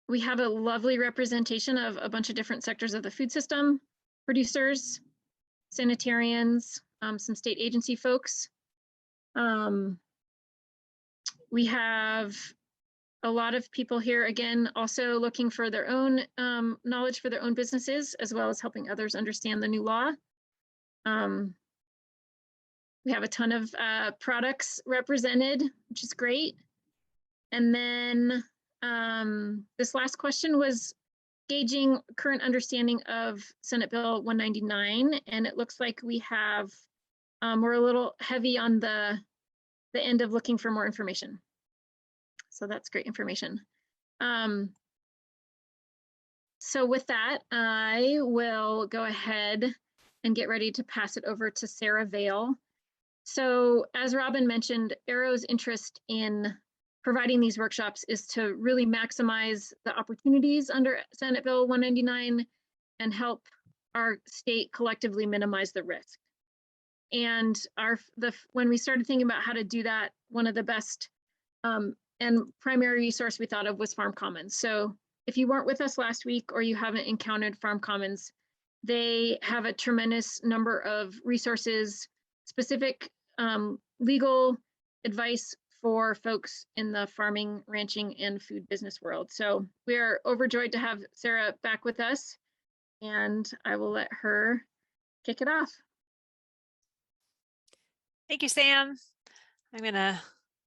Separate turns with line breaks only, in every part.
We have a lovely representation of a bunch of different sectors of the food system, producers, sanitarians, some state agency folks. We have a lot of people here, again, also looking for their own knowledge for their own businesses, as well as helping others understand the new law. We have a ton of products represented, which is great. And then this last question was gauging current understanding of Senate Bill 199, and it looks like we have, we're a little heavy on the end of looking for more information. So that's great information. So with that, I will go ahead and get ready to pass it over to Sarah Vail. So as Robin mentioned, Arrow's interest in providing these workshops is to really maximize the opportunities under Senate Bill 199 and help our state collectively minimize the risk. And when we started thinking about how to do that, one of the best and primary resource we thought of was Farm Commons. So if you weren't with us last week or you haven't encountered Farm Commons, they have a tremendous number of resources, specific legal advice for folks in the farming, ranching, and food business world. So we are overjoyed to have Sarah back with us, and I will let her kick it off.
Thank you, Sam. I'm gonna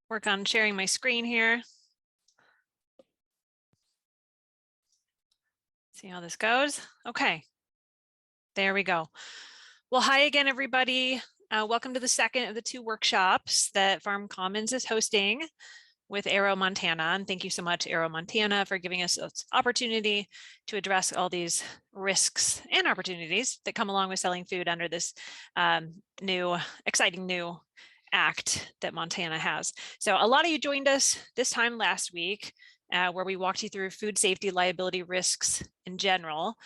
work on sharing my screen here. See how this goes. Okay, there we go. Well, hi again, everybody. Welcome to the second of the 2 workshops that Farm Commons is hosting with Arrow Montana. And thank you so much, Arrow Montana, for giving us this opportunity to address all these risks and opportunities that come along with selling food under this exciting new act that Montana has. So a lot of you joined us this time last week, where we walked you through food safety liability risks in general.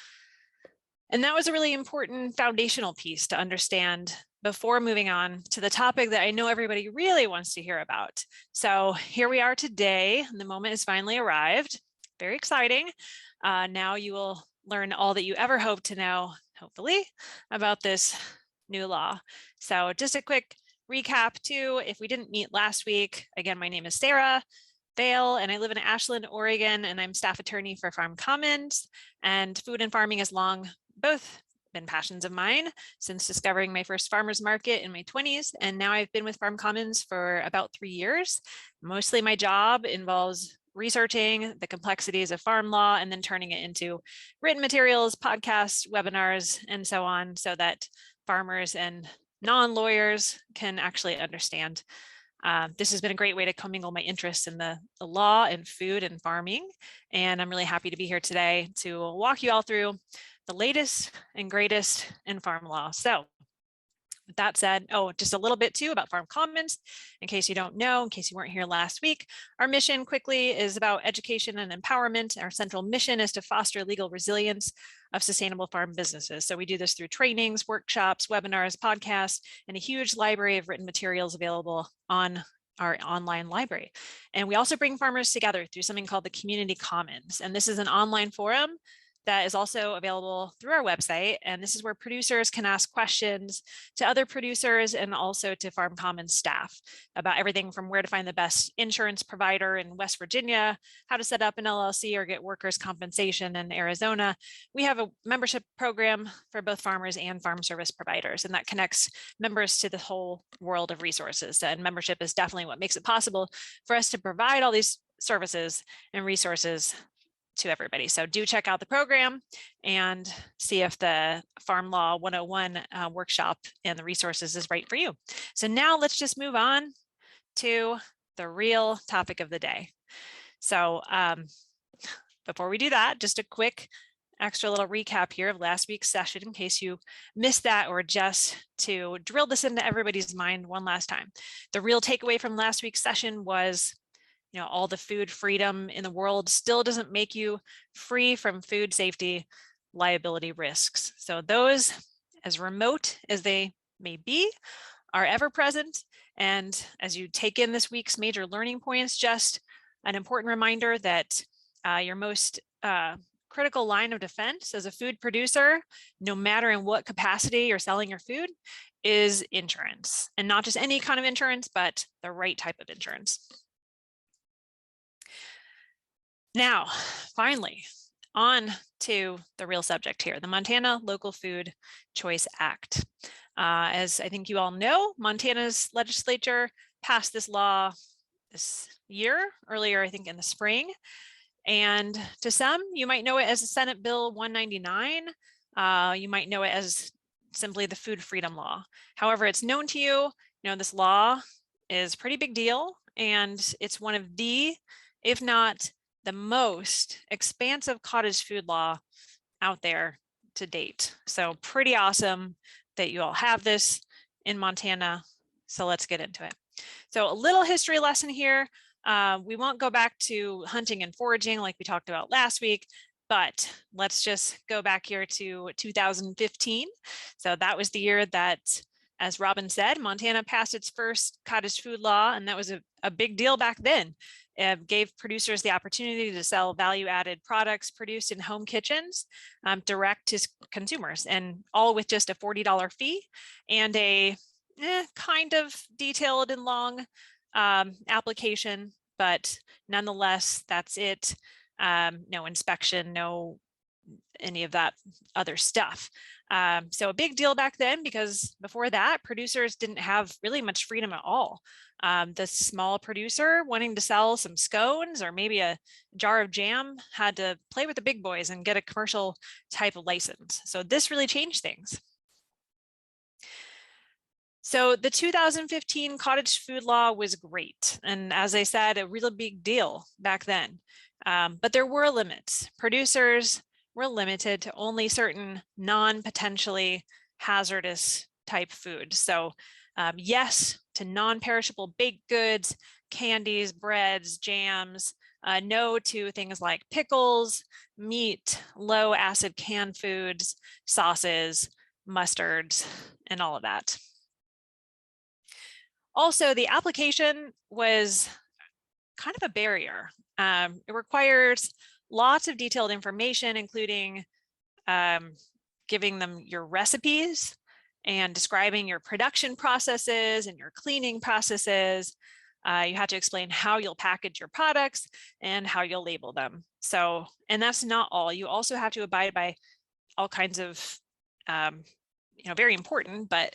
And that was a really important foundational piece to understand before moving on to the topic that I know everybody really wants to hear about. So here we are today, and the moment has finally arrived. Very exciting. Now you will learn all that you ever hoped to know, hopefully, about this new law. So just a quick recap too, if we didn't meet last week, again, my name is Sarah Vail, and I live in Ashland, Oregon, and I'm staff attorney for Farm Commons, and food and farming has long both been passions of mine since discovering my first farmers market in my 20s. And now I've been with Farm Commons for about 3 years. Mostly my job involves researching the complexities of farm law and then turning it into written materials, podcasts, webinars, and so on, so that farmers and non-lawyers can actually understand. This has been a great way to commingle my interests in the law and food and farming. And I'm really happy to be here today to walk you all through the latest and greatest in farm law. So with that said, just a little bit too about Farm Commons, in case you don't know, in case you weren't here last week. Our mission quickly is about education and empowerment. Our central mission is to foster legal resilience of sustainable farm businesses. So we do this through trainings, workshops, webinars, podcasts, and a huge library of written materials available on our online library. And we also bring farmers together through something called the Community Commons. And this is an online forum that is also available through our website. And this is where producers can ask questions to other producers and also to Farm Commons staff about everything from where to find the best insurance provider in West Virginia, how to set up an LLC or get workers' compensation in Arizona. We have a membership program for both farmers and farm service providers, and that connects members to the whole world of resources. And membership is definitely what makes it possible for us to provide all these services and resources to everybody. So do check out the program and see if the Farm Law 101 workshop and the resources is right for you. So now let's just move on to the real topic of the day. So before we do that, just a quick extra little recap here of last week's session in case you missed that, or just to drill this into everybody's mind one last time. The real takeaway from last week's session was, all the food freedom in the world still doesn't make you free from food safety liability risks. So those, as remote as they may be, are ever present. And as you take in this week's major learning points, just An important reminder that your most critical line of defense as a food producer, no matter in what capacity you're selling your food, is insurance. And not just any kind of insurance, but the right type of insurance. Now, finally, on to the real subject here, the Montana Local Food Choice Act. As I think you all know, Montana's legislature passed this law this year, earlier, I think in the spring. And to some, you might know it as Senate Bill 199. You might know it as simply the Food Freedom Law. However, it's known to you, this law is a pretty big deal, and it's one of the, if not the most expansive cottage food law out there to date. So pretty awesome that you all have this in Montana. So let's get into it. So a little history lesson here. We won't go back to hunting and foraging like we talked about last week, but let's just go back here to 2015. So that was the year that, as Robin said, Montana passed its first cottage food law, and that was a big deal back then. It gave producers the opportunity to sell value-added products produced in home kitchens direct to consumers, and all with just a $40 fee and a kind of detailed and long application, but nonetheless, that's it. No inspection, no any of that other stuff. So a big deal back then, because before that, producers didn't have really much freedom at all. The small producer wanting to sell some scones or maybe a jar of jam had to play with the big boys and get a commercial type of license. So this really changed things. So the 2015 cottage food law was great. And as I said, a really big deal back then. But there were limits. Producers were limited to only certain non-potentially hazardous type food. So yes to non-perishable baked goods, candies, breads, jams, no to things like pickles, meat, low acid canned foods, sauces, mustards, and all of that. Also, the application was kind of a barrier. It requires lots of detailed information, including giving them your recipes and describing your production processes and your cleaning processes. You have to explain how you'll package your products and how you'll label them. So, and that's not all. You also have to abide by all kinds of, very important, but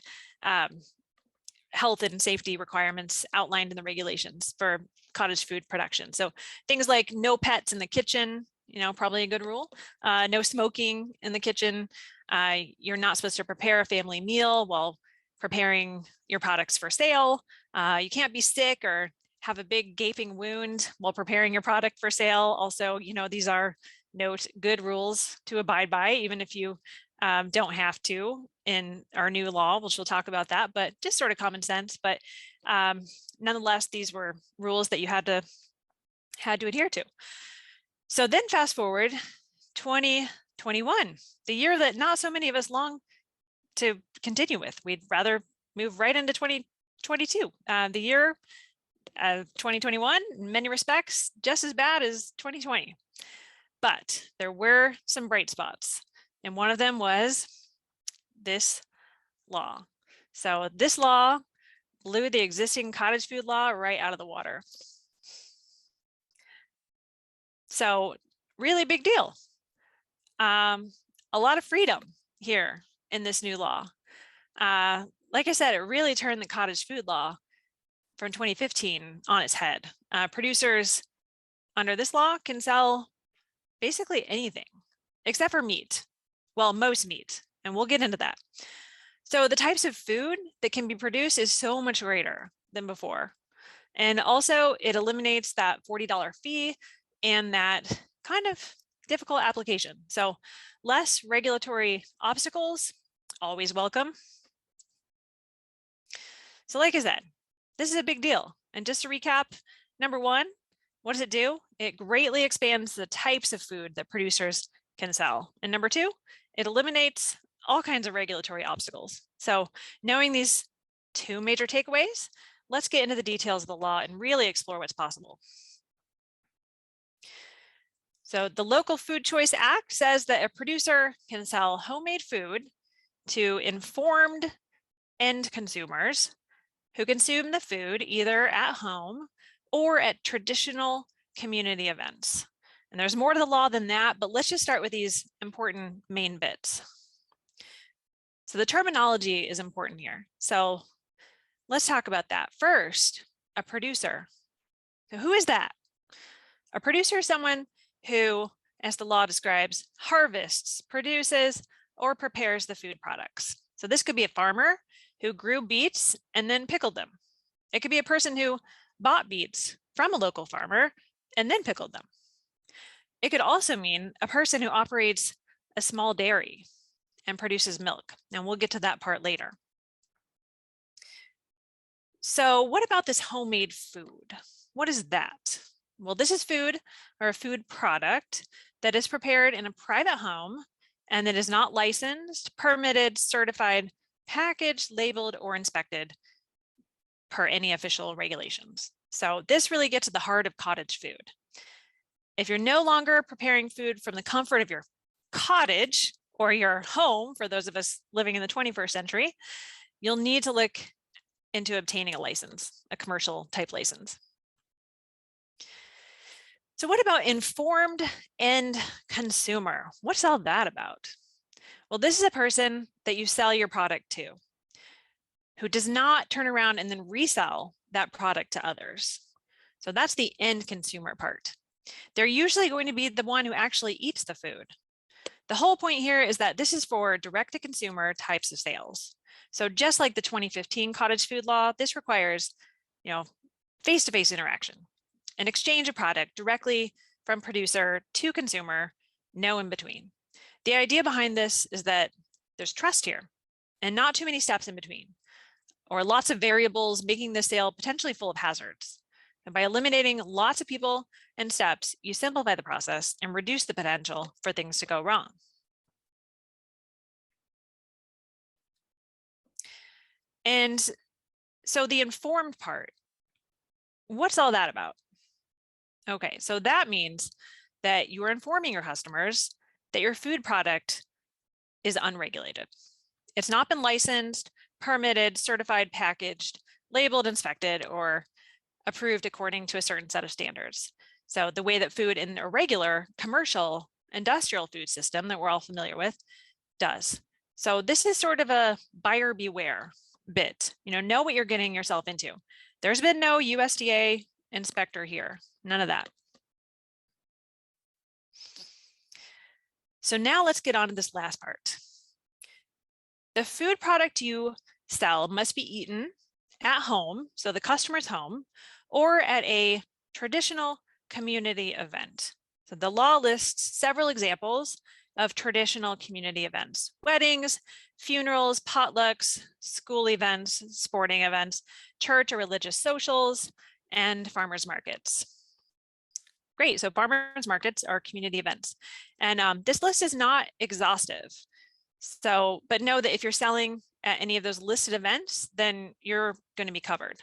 health and safety requirements outlined in the regulations for cottage food production. So things like no pets in the kitchen, probably a good rule. No smoking in the kitchen. You're not supposed to prepare a family meal while preparing your products for sale. You can't be sick or have a big gaping wound while preparing your product for sale. Also, these are good rules to abide by, even if you don't have to in our new law, which we'll talk about that, but just sort of common sense. But nonetheless, these were rules that you had to adhere to. So then fast forward 2021, the year that not so many of us long to continue with. We'd rather move right into 2022. The year 2021, in many respects, just as bad as 2020. But there were some bright spots. And one of them was this law. So this law blew the existing cottage food law right out of the water. So really big deal. A lot of freedom here in this new law. Like I said, it really turned the cottage food law from 2015 on its head. Producers under this law can sell basically anything except for meat. Well, most meat, and we'll get into that. So the types of food that can be produced is so much greater than before. And also it eliminates that $40 fee and that kind of difficult application. So less regulatory obstacles, always welcome. So like I said, this is a big deal. And just to recap, number one, what does it do? It greatly expands the types of food that producers can sell. And number two, it eliminates all kinds of regulatory obstacles. So knowing these two major takeaways, let's get into the details of the law and really explore what's possible. So the Local Food Choice Act says that a producer can sell homemade food to informed end consumers who consume the food either at home or at traditional community events. And there's more to the law than that, but let's just start with these important main bits. So the terminology is important here. So let's talk about that. First, a producer. So who is that? A producer is someone who, as the law describes, harvests, produces, or prepares the food products. So this could be a farmer who grew beets and then pickled them. It could be a person who bought beets from a local farmer and then pickled them. It could also mean a person who operates a small dairy and produces milk. And we'll get to that part later. So what about this homemade food? What is that? Well, this is food or a food product that is prepared in a private home and that is not licensed, permitted, certified, packaged, labeled, or inspected per any official regulations. So this really gets to the heart of cottage food. If you're no longer preparing food from the comfort of your cottage or your home, for those of us living in the 21st century, you'll need to look into obtaining a license, a commercial type license. So what about informed end consumer? What's all that about? Well, this is a person that you sell your product to, who does not turn around and then resell that product to others. So that's the end consumer part. They're usually going to be the one who actually eats the food. The whole point here is that this is for direct-to-consumer types of sales. So just like the 2015 Cottage Food Law, this requires, face-to-face interaction, an exchange of product directly from producer to consumer, no in between. The idea behind this is that there's trust here and not too many steps in between, or lots of variables making the sale potentially full of hazards. And by eliminating lots of people and steps, you simplify the process and reduce the potential for things to go wrong. And so the informed part, what's all that about? Okay, so that means that you are informing your customers that your food product is unregulated. It's not been licensed, permitted, certified, packaged, labeled, inspected, or approved according to a certain set of standards. So the way that food in a regular commercial industrial food system that we're all familiar with does. So this is sort of a buyer beware bit. Know what you're getting yourself into. There's been no USDA inspector here, none of that. So now let's get on to this last part. The food product you sell must be eaten at home, so the customer's home, or at a traditional community event. So the law lists several examples of traditional community events: weddings, funerals, potlucks, school events, sporting events, church or religious socials, and farmers markets. Great, so farmers markets are community events. And this list is not exhaustive. So, but know that if you're selling at any of those listed events, then you're going to be covered.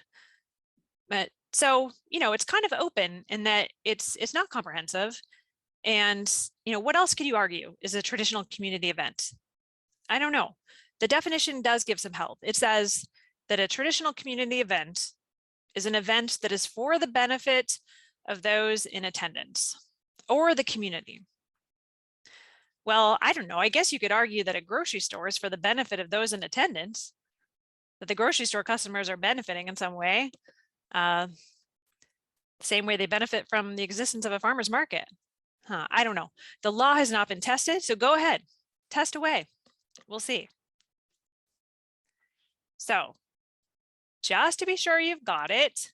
But so, it's kind of open in that it's not comprehensive. And, what else could you argue is a traditional community event? I don't know. The definition does give some help. It says that a traditional community event is an event that is for the benefit of those in attendance or the community. Well, I don't know. I guess you could argue that a grocery store is for the benefit of those in attendance, that the grocery store customers are benefiting in some way, same way they benefit from the existence of a farmer's market. I don't know. The law has not been tested, so go ahead, test away. We'll see. So just to be sure you've got it,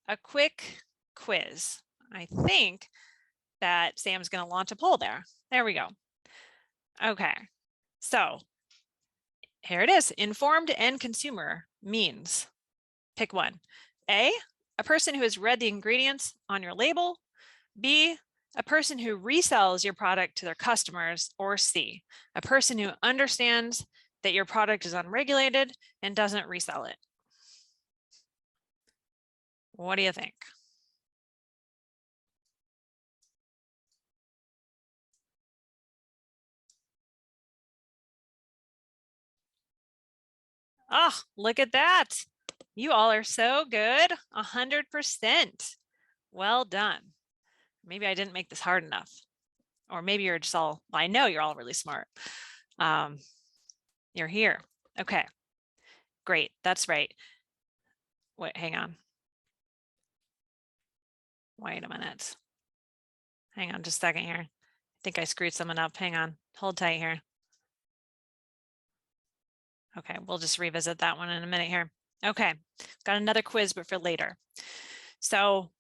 a quick quiz. I think that Sam's going to launch a poll there. There we go. Okay, so here it is. Informed end consumer means, pick one. A person who has read the ingredients on your label. B, a person who resells your product to their customers. Or C, a person who understands that your product is unregulated and doesn't resell it. What do you think? Oh, look at that. You all are so good. 100%. Well done. Maybe I didn't make this hard enough. Or maybe you're just all, well, I know you're all really smart. You're here. Okay, great. That's right. Wait, hang on. Wait a minute. Hang on just a second here. I think I screwed someone up. Hang on. Hold tight here. Okay, we'll just revisit that one in a minute here. Okay, got another quiz, but for later. So,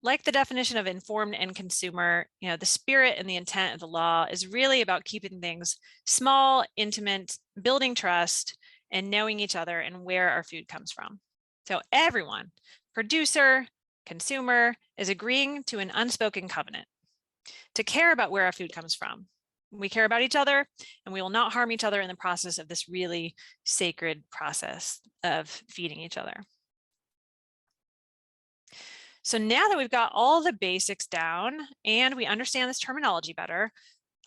like the definition of informed end consumer, the spirit and the intent of the law is really about keeping things small, intimate, building trust, and knowing each other and where our food comes from. So everyone, producer, consumer, is agreeing to an unspoken covenant to care about where our food comes from. We care about each other, and we will not harm each other in the process of this really sacred process of feeding each other. So now that we've got all the basics down and we understand this terminology better,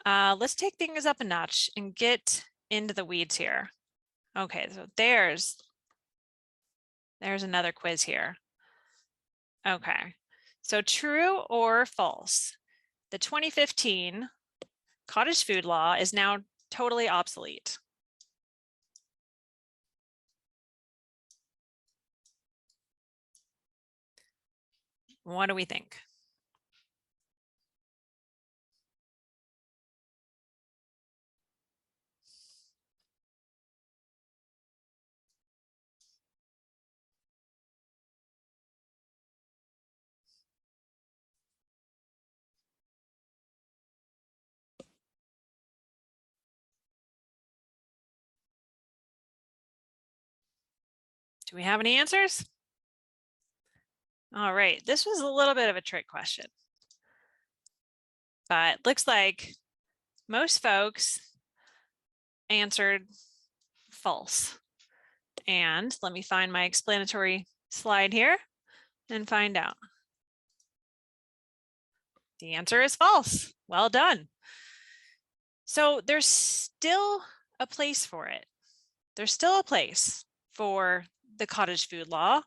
let's take things up a notch and get into the weeds here. Okay, so there's another quiz here. Okay, so true or false? The 2015 Cottage Food Law is now totally obsolete. What do we think? Do we have any answers? All right, this was a little bit of a trick question, but looks like most folks answered false. And let me find my explanatory slide here and find out. The answer is false. Well done. So there's still a place for it. There's still a place for the Cottage Food Law.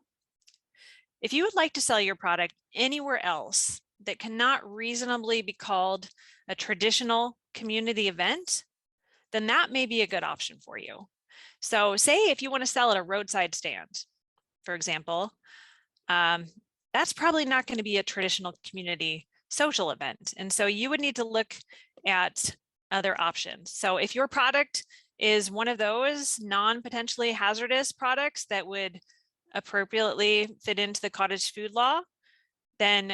If you would like to sell your product anywhere else that cannot reasonably be called a traditional community event, then that may be a good option for you. So say if you want to sell at a roadside stand, for example, that's probably not going to be a traditional community social event. And so you would need to look at other options. So if your product is one of those non-potentially hazardous products that would appropriately fit into the Cottage Food Law, then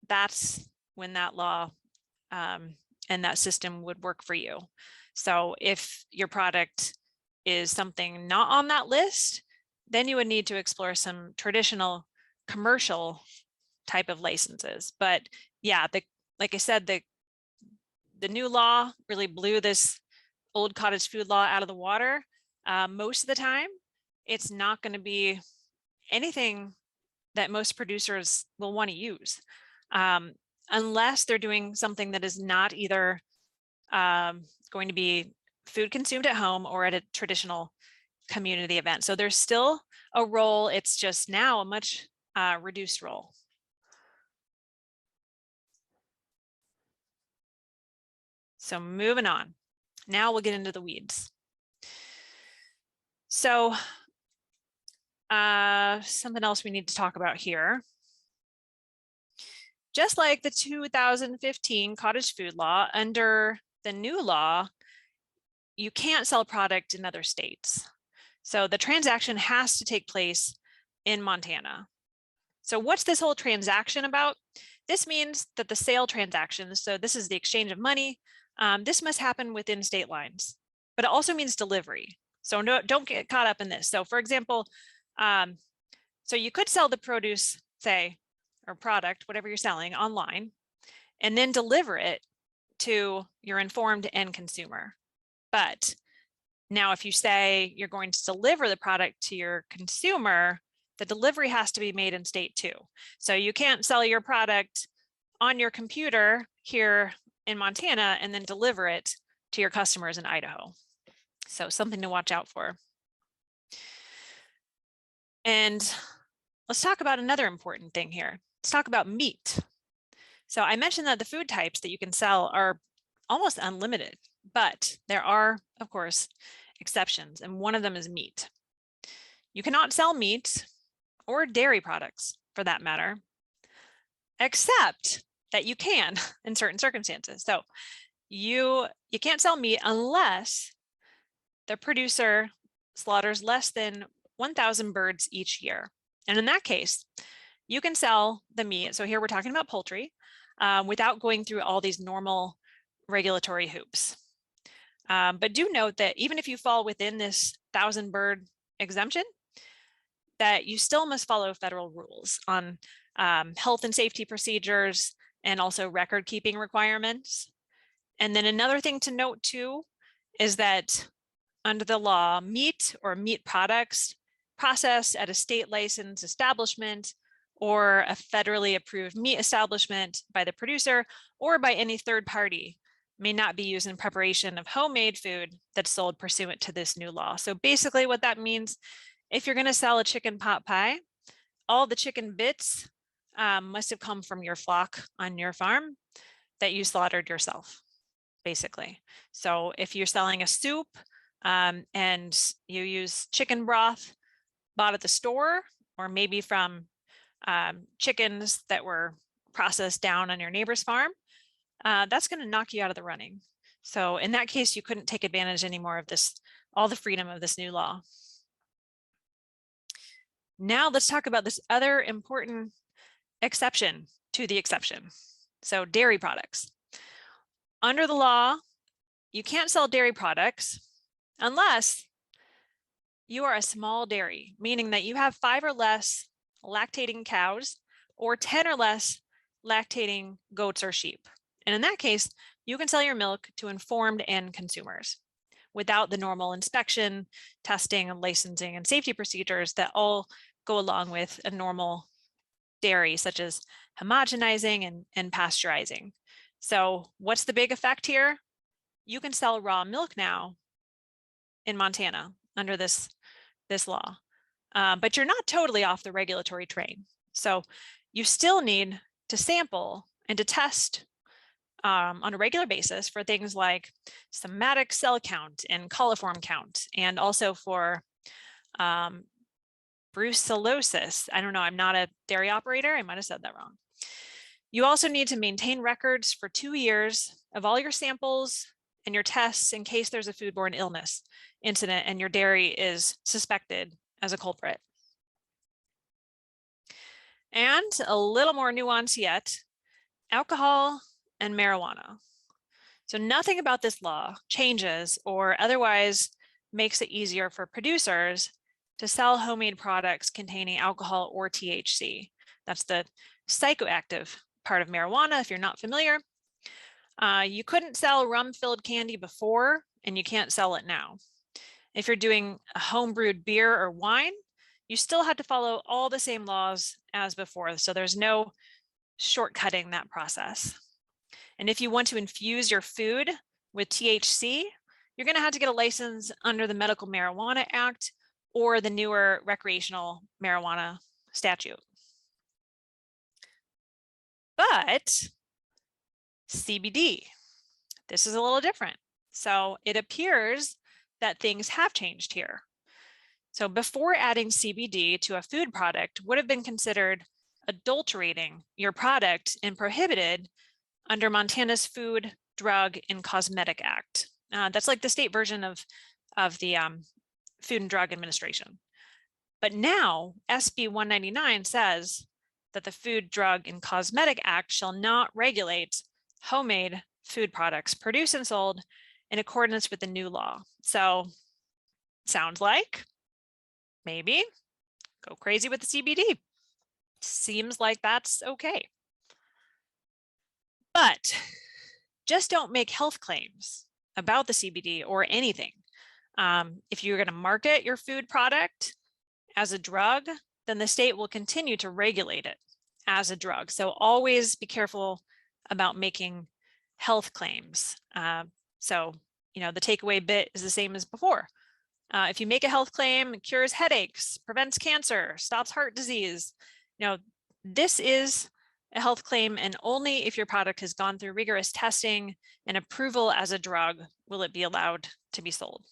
that's when that law and that system would work for you. So if your product is something not on that list, then you would need to explore some traditional commercial type of licenses. But yeah, like I said, the new law really blew this old Cottage Food Law out of the water. Most of the time, it's not going to be anything that most producers will want to use, unless they're doing something that is not either going to be food consumed at home or at a traditional community event. So there's still a role. It's just now a much reduced role. So moving on. Now we'll get into the weeds. So something else we need to talk about here. Just like the 2015 Cottage Food Law, under the new law, you can't sell product in other states. So the transaction has to take place in Montana. So what's this whole transaction about? This means that the sale transaction, so this is the exchange of money, this must happen within state lines, but it also means delivery. So don't get caught up in this. So for example, so you could sell the produce, say, or product, whatever you're selling online, and then deliver it to your informed end consumer. But now if you say you're going to deliver the product to your consumer, the delivery has to be made in state too. So you can't sell your product on your computer here in Montana and then deliver it to your customers in Idaho. So something to watch out for. And let's talk about another important thing here. Let's talk about meat. So I mentioned that the food types that you can sell are almost unlimited, but there are, of course, exceptions, and one of them is meat. You cannot sell meat or dairy products, for that matter, except that you can in certain circumstances. So you can't sell meat unless the producer slaughters less than 1,000 birds each year. And in that case, you can sell the meat. So here we're talking about poultry without going through all these normal regulatory hoops. But do note that even if you fall within this 1,000 bird exemption, that you still must follow federal rules on health and safety procedures and also record keeping requirements. And then another thing to note too is that under the law, meat or meat products processed at a state licensed establishment or a federally approved meat establishment by the producer or by any third party may not be used in preparation of homemade food that's sold pursuant to this new law. So basically what that means, if you're going to sell a chicken pot pie, all the chicken bits must have come from your flock on your farm that you slaughtered yourself, basically. So if you're selling a soup and you use chicken broth bought at the store, or maybe from chickens that were processed down on your neighbor's farm, that's going to knock you out of the running. So in that case, you couldn't take advantage anymore of this, all the freedom of this new law. Now let's talk about this other important exception to the exception. So dairy products. Under the law, you can't sell dairy products unless you are a small dairy, meaning that you have 5 or less lactating cows or 10 or less lactating goats or sheep. And in that case, you can sell your milk to informed end consumers without the normal inspection, testing, and licensing and safety procedures that all go along with a normal dairy, such as homogenizing and pasteurizing. So what's the big effect here? You can sell raw milk now in Montana under this law, but you're not totally off the regulatory train. So you still need to sample and to test on a regular basis for things like somatic cell count and coliform count, and also for brucellosis. I don't know, I'm not a dairy operator. I might have said that wrong. You also need to maintain records for 2 years of all your samples and your tests in case there's a foodborne illness incident and your dairy is suspected as a culprit. And a little more nuance yet, alcohol and marijuana. So nothing about this law changes or otherwise makes it easier for producers to sell homemade products containing alcohol or THC. That's the psychoactive part of marijuana, if you're not familiar. You couldn't sell rum-filled candy before, and you can't sell it now. If you're doing a home-brewed beer or wine, you still have to follow all the same laws as before, so there's no shortcutting that process. And if you want to infuse your food with THC, you're going to have to get a license under the Medical Marijuana Act or the newer recreational marijuana statute. But CBD, this is a little different. So it appears that things have changed here. So before adding CBD to a food product would have been considered adulterating your product and prohibited under Montana's Food, Drug, and Cosmetic Act. That's like the state version of the Food and Drug Administration. But now SB 199 says that the Food, Drug, and Cosmetic Act shall not regulate homemade food products produced and sold in accordance with the new law. So sounds like maybe go crazy with the CBD. Seems like that's okay. But just don't make health claims about the CBD or anything. If you're going to market your food product as a drug, then the state will continue to regulate it as a drug. So always be careful about making health claims. So, you know, the takeaway bit is the same as before. If you make a health claim, it cures headaches, prevents cancer, stops heart disease, this is a health claim, and only if your product has gone through rigorous testing and approval as a drug will it be allowed to be sold.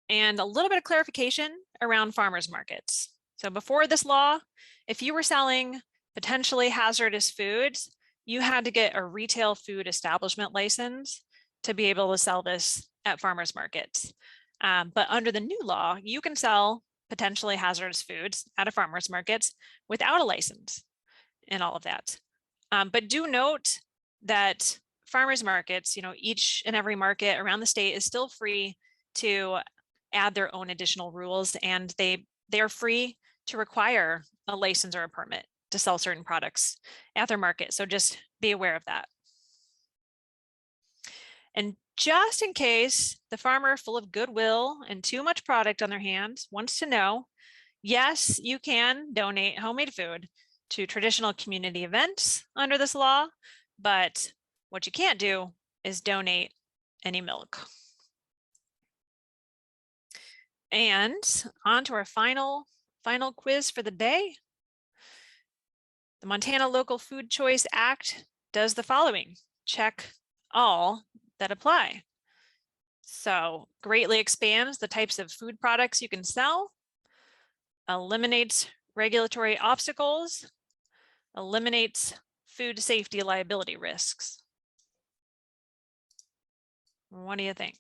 And a little bit of clarification around farmers markets. So before this law, if you were selling potentially hazardous foods, you had to get a retail food establishment license to be able to sell this at farmers markets. But under the new law, you can sell potentially hazardous foods at a farmers markets without a license and all of that. But do note that farmers markets, each and every market around the state is still free to add their own additional rules, and they are free to require a license or a permit to sell certain products at their market. So just be aware of that. And just in case the farmer full of goodwill and too much product on their hands wants to know, yes, you can donate homemade food to traditional community events under this law, but what you can't do is donate any milk. And on to our final quiz for the day. The Montana Local Food Choice Act does the following: check all that apply. So greatly expands the types of food products you can sell, eliminates regulatory obstacles, eliminates food safety liability risks. What do you think?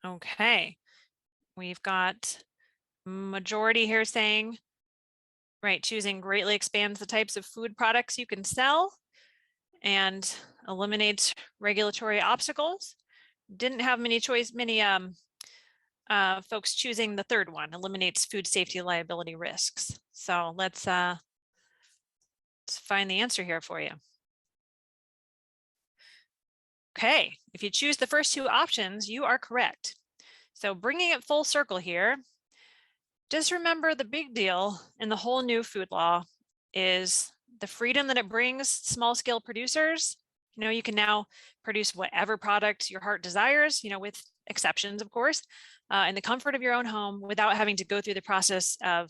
Okay, we've got majority here saying, right, choosing greatly expands the types of food products you can sell and eliminates regulatory obstacles. Didn't have many folks choosing the third one, eliminates food safety liability risks. So let's find the answer here for you. Okay, if you choose the first two options, you are correct. So bringing it full circle here, just remember the big deal in the whole new food law is the freedom that it brings small scale producers. You can now produce whatever product your heart desires, with exceptions, of course, in the comfort of your own home without having to go through the process of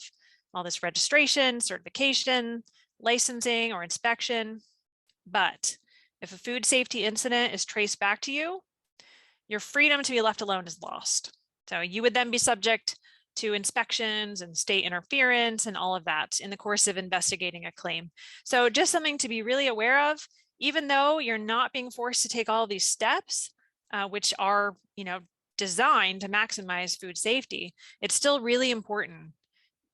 all this registration, certification, licensing, or inspection. But if a food safety incident is traced back to you, your freedom to be left alone is lost. So you would then be subject to inspections and state interference and all of that in the course of investigating a claim. So just something to be really aware of, even though you're not being forced to take all of these steps, which are, designed to maximize food safety, it's still really important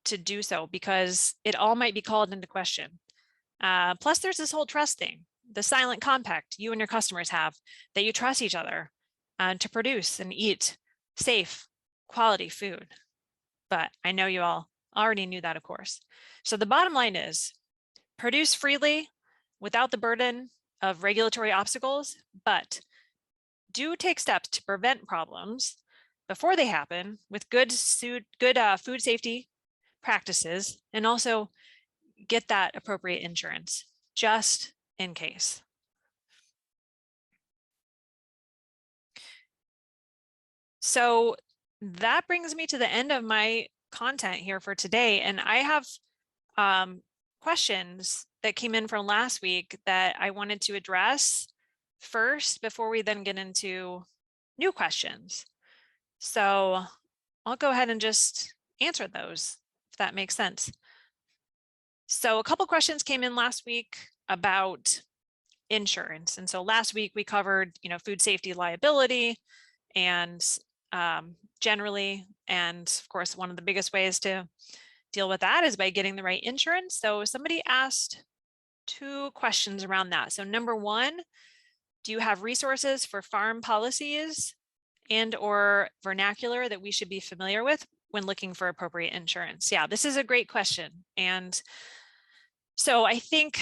to do so because it all might be called into question. Plus, there's this whole trust thing, the silent compact you and your customers have that you trust each other to produce and eat safe, quality food. But I know you all already knew that, of course. So the bottom line is produce freely without the burden of regulatory obstacles, but do take steps to prevent problems before they happen with good food safety practices, and also get that appropriate insurance just in case. So that brings me to the end of my content here for today. And I have questions that came in from last week that I wanted to address first before we then get into new questions. So I'll go ahead and just answer those, if that makes sense. So a couple questions came in last week about insurance. And so last week we covered, food safety liability and generally, and of course, one of the biggest ways to deal with that is by getting the right insurance. So somebody asked two questions around that. So number one, do you have resources for farm policies and or vernacular that we should be familiar with when looking for appropriate insurance? Yeah, this is a great question. And so I think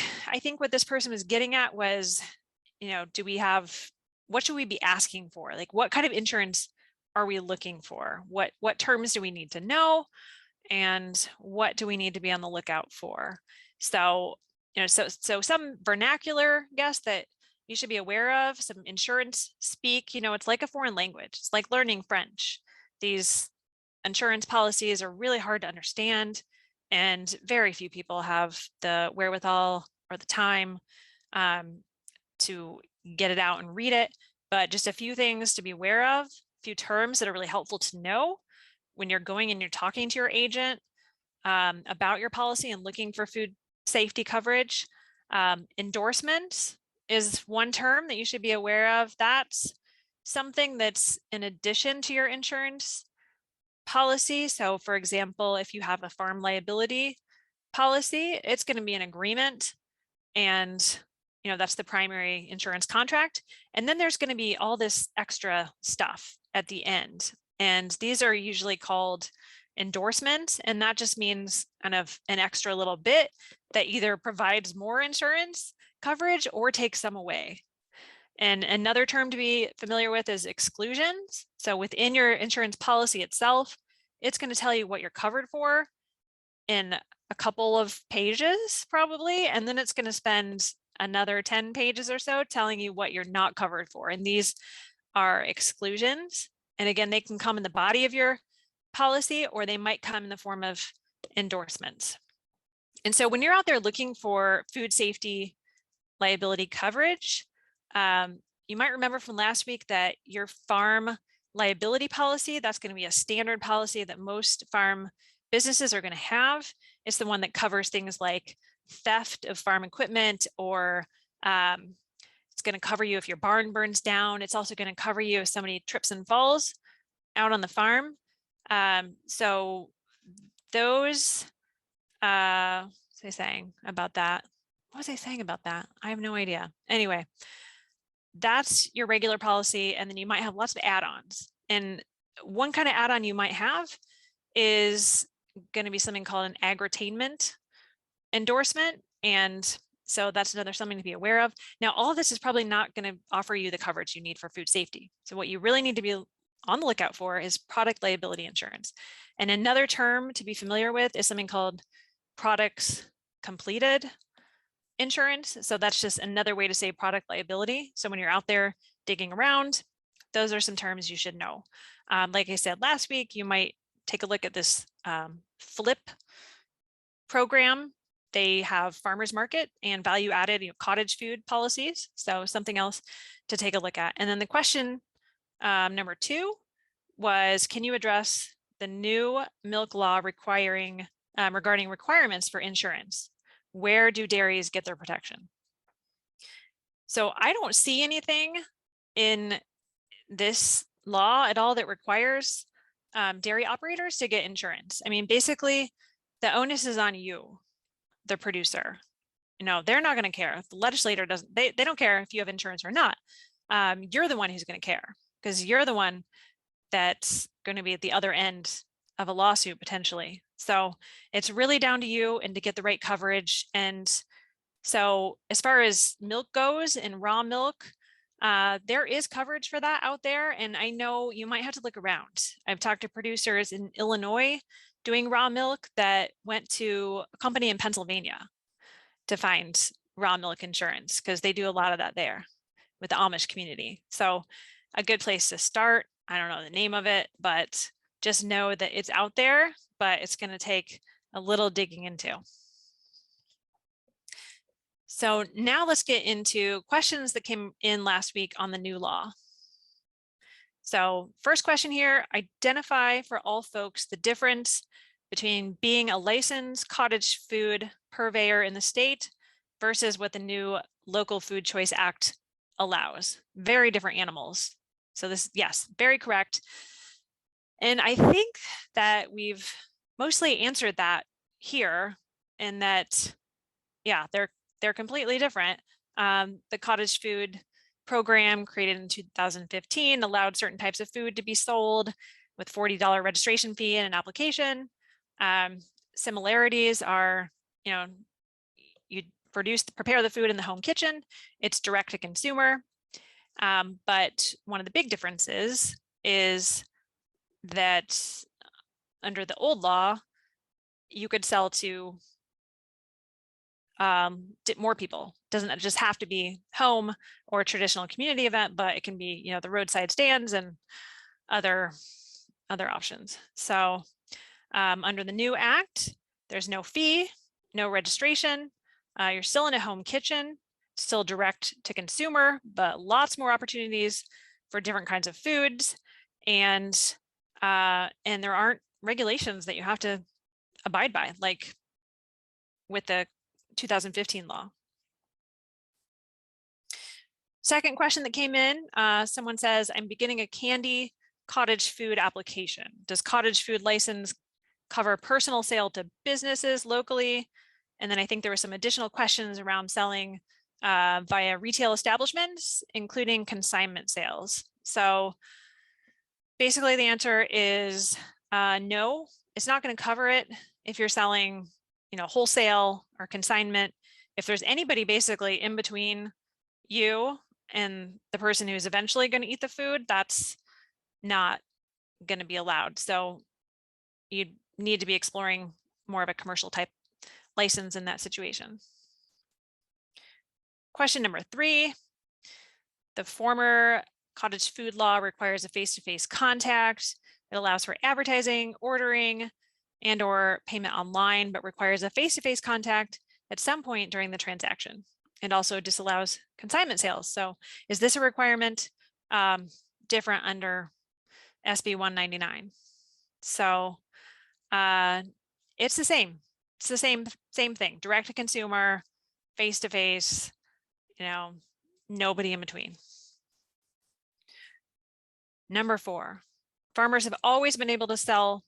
what this person was getting at was, what should we be asking for? Like, what kind of insurance are we looking for? What terms do we need to know? And what do we need to be on the lookout for? So, so some vernacular, guess, that you should be aware of, some insurance speak, it's like a foreign language. It's like learning French. These insurance policies are really hard to understand, and very few people have the wherewithal or the time to get it out and read it. But just a few things to be aware of, a few terms that are really helpful to know when you're going and you're talking to your agent about your policy and looking for food safety coverage. Endorsements is one term that you should be aware of. That's something that's in addition to your insurance policy. So for example, if you have a farm liability policy, it's going to be an agreement, and that's the primary insurance contract. And then there's going to be all this extra stuff at the end. And these are usually called endorsements. And that just means kind of an extra little bit that either provides more insurance coverage or takes some away. And another term to be familiar with is exclusions. So within your insurance policy itself, it's going to tell you what you're covered for in a couple of pages probably, and then it's going to spend another 10 pages or so telling you what you're not covered for. And these are exclusions. And again, they can come in the body of your policy, or they might come in the form of endorsements. And so when you're out there looking for food safety liability coverage, you might remember from last week that your farm liability policy, that's going to be a standard policy that most farm businesses are going to have. It's the one that covers things like theft of farm equipment, or it's going to cover you if your barn burns down. It's also going to cover you if somebody trips and falls out on the farm. So those, what was I saying about that? What was I saying about that? I have no idea. Anyway, that's your regular policy. And then you might have lots of add-ons. And one kind of add-on you might have is going to be something called an aggretainment endorsement. And so that's another something to be aware of. Now, all of this is probably not going to offer you the coverage you need for food safety. So what you really need to be on the lookout for is product liability insurance. And another term to be familiar with is something called products completed insurance. So that's just another way to say product liability. So when you're out there digging around, those are some terms you should know. Like I said last week, you might take a look at this FLIP program. They have farmers market and value added cottage food policies. So something else to take a look at. And then the question number 2 was, can you address the new milk law regarding requirements for insurance? Where do dairies get their protection? So I don't see anything in this law at all that requires dairy operators to get insurance. I mean, basically, the onus is on you, the producer. They're not going to care. The legislator doesn't, they don't care if you have insurance or not. You're the one who's going to care, because you're the one that's going to be at the other end of a lawsuit potentially. So it's really down to you and to get the right coverage. And so as far as milk goes and raw milk, there is coverage for that out there. And I know you might have to look around. I've talked to producers in Illinois doing raw milk that went to a company in Pennsylvania to find raw milk insurance, because they do a lot of that there with the Amish community. So a good place to start. I don't know the name of it, but just know that it's out there, but it's going to take a little digging into. So now let's get into questions that came in last week on the new law. So first question here, identify for all folks the difference between being a licensed cottage food purveyor in the state versus what the new Local Food Choice Act allows. Very different animals. So this, yes, very correct. And I think that we've mostly answered that here, in that, yeah, they're completely different. The cottage food program created in 2015 allowed certain types of food to be sold with $40 registration fee and an application. Similarities are, you prepare the food in the home kitchen. It's direct to consumer. But one of the big differences is that under the old law, you could sell to more people. Doesn't just have to be home or a traditional community event, but it can be, the roadside stands and other options. So under the new act, there's no fee, no registration. You're still in a home kitchen, still direct to consumer, but lots more opportunities for different kinds of foods. And there aren't regulations that you have to abide by, like with the 2015 law. Second question that came in, someone says, I'm beginning a candy cottage food application. Does cottage food license cover personal sale to businesses locally? And then I think there were some additional questions around selling via retail establishments, including consignment sales. So basically the answer is no, it's not going to cover it if you're selling, wholesale or consignment. If there's anybody basically in between you and the person who's eventually going to eat the food, that's not going to be allowed. So you need to be exploring more of a commercial type license in that situation. Question number 3, the former Cottage Food Law requires a face-to-face contact. It allows for advertising, ordering, and/or payment online, but requires a face-to-face contact at some point during the transaction. It also disallows consignment sales. So is this a requirement different under SB 199? So it's the same. It's the same thing, direct to consumer, face-to-face, nobody in between. Number 4, farmers have always been able to sell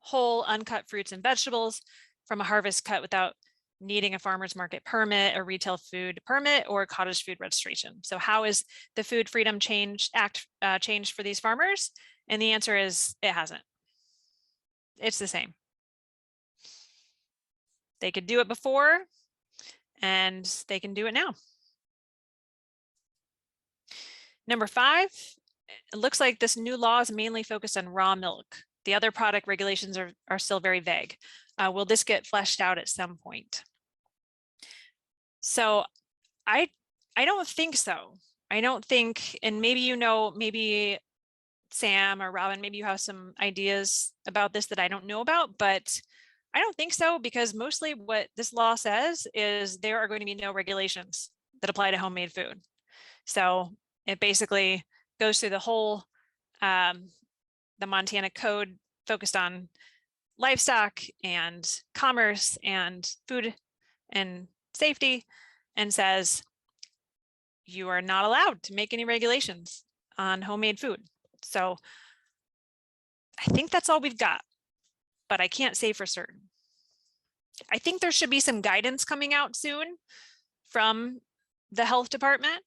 whole uncut fruits and vegetables from a harvest cut without needing a farmer's market permit, a retail food permit, or a cottage food registration. So how is the Food Freedom Act changed for these farmers? And the answer is it hasn't. It's the same. They could do it before and they can do it now. Number 5, it looks like this new law is mainly focused on raw milk. The other product regulations are still very vague. Will this get fleshed out at some point? So I don't think so. I don't think, and maybe maybe Sam or Robin, maybe you have some ideas about this that I don't know about, but I don't think so, because mostly what this law says is there are going to be no regulations that apply to homemade food. So it basically goes through the whole, the Montana code focused on livestock and commerce and food and safety, and says you are not allowed to make any regulations on homemade food. So I think that's all we've got, but I can't say for certain. I think there should be some guidance coming out soon from the health department,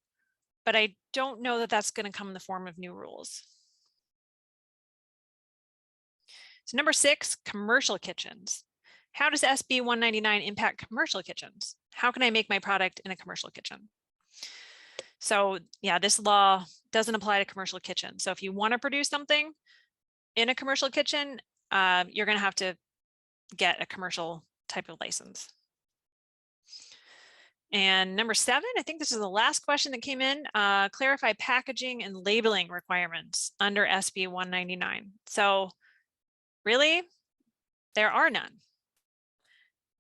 but I don't know that that's going to come in the form of new rules. So number 6, commercial kitchens. How does SB 199 impact commercial kitchens? How can I make my product in a commercial kitchen? So yeah, this law doesn't apply to commercial kitchens. So if you want to produce something in a commercial kitchen, you're going to have to get a commercial type of license. And number 7, I think this is the last question that came in, clarify packaging and labeling requirements under SB 199. So really, there are none.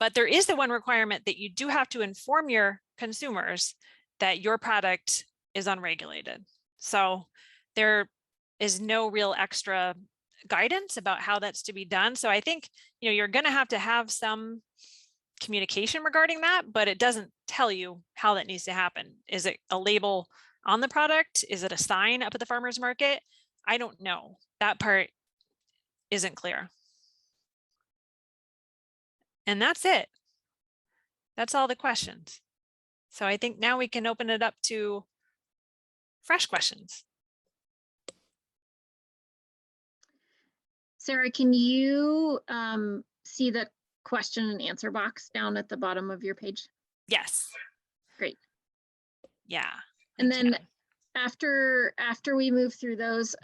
But there is the one requirement that you do have to inform your consumers that your product is unregulated. So there is no real extra guidance about how that's to be done. So I think, you're going to have some communication regarding that, but it doesn't tell you how that needs to happen. Is it a label on the product? Is it a sign up at the farmer's market? I don't know. That part isn't clear. And that's it. That's all the questions. So I think now we can open it up to fresh questions.
Sarah, can you see the question and answer box down at the bottom of your page?
Yes.
Great.
Yeah.
And then after we move through those,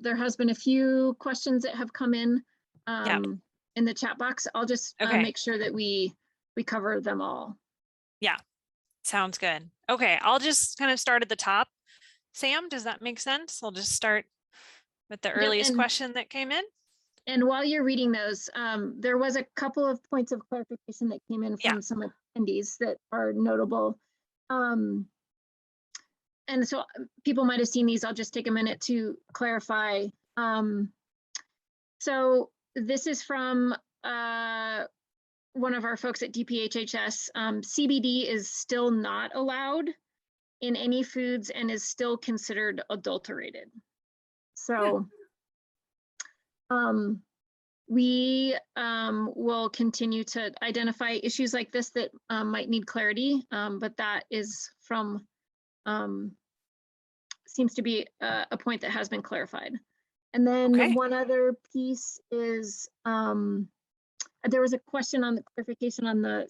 there has been a few questions that have come in the chat box. I'll just make sure that we cover them all.
Yeah, sounds good. Okay, I'll just kind of start at the top. Sam, does that make sense? I'll just start with the earliest question that came in.
And while you're reading those, there was a couple of points of clarification that came in from some attendees that are notable. And so people might have seen these. I'll just take a minute to clarify. So this is from one of our folks at DPHHS. CBD is still not allowed in any foods and is still considered adulterated. So we will continue to identify issues like this that might need clarity, but that is from seems to be a point that has been clarified. And then one other piece is there was a question on the clarification on the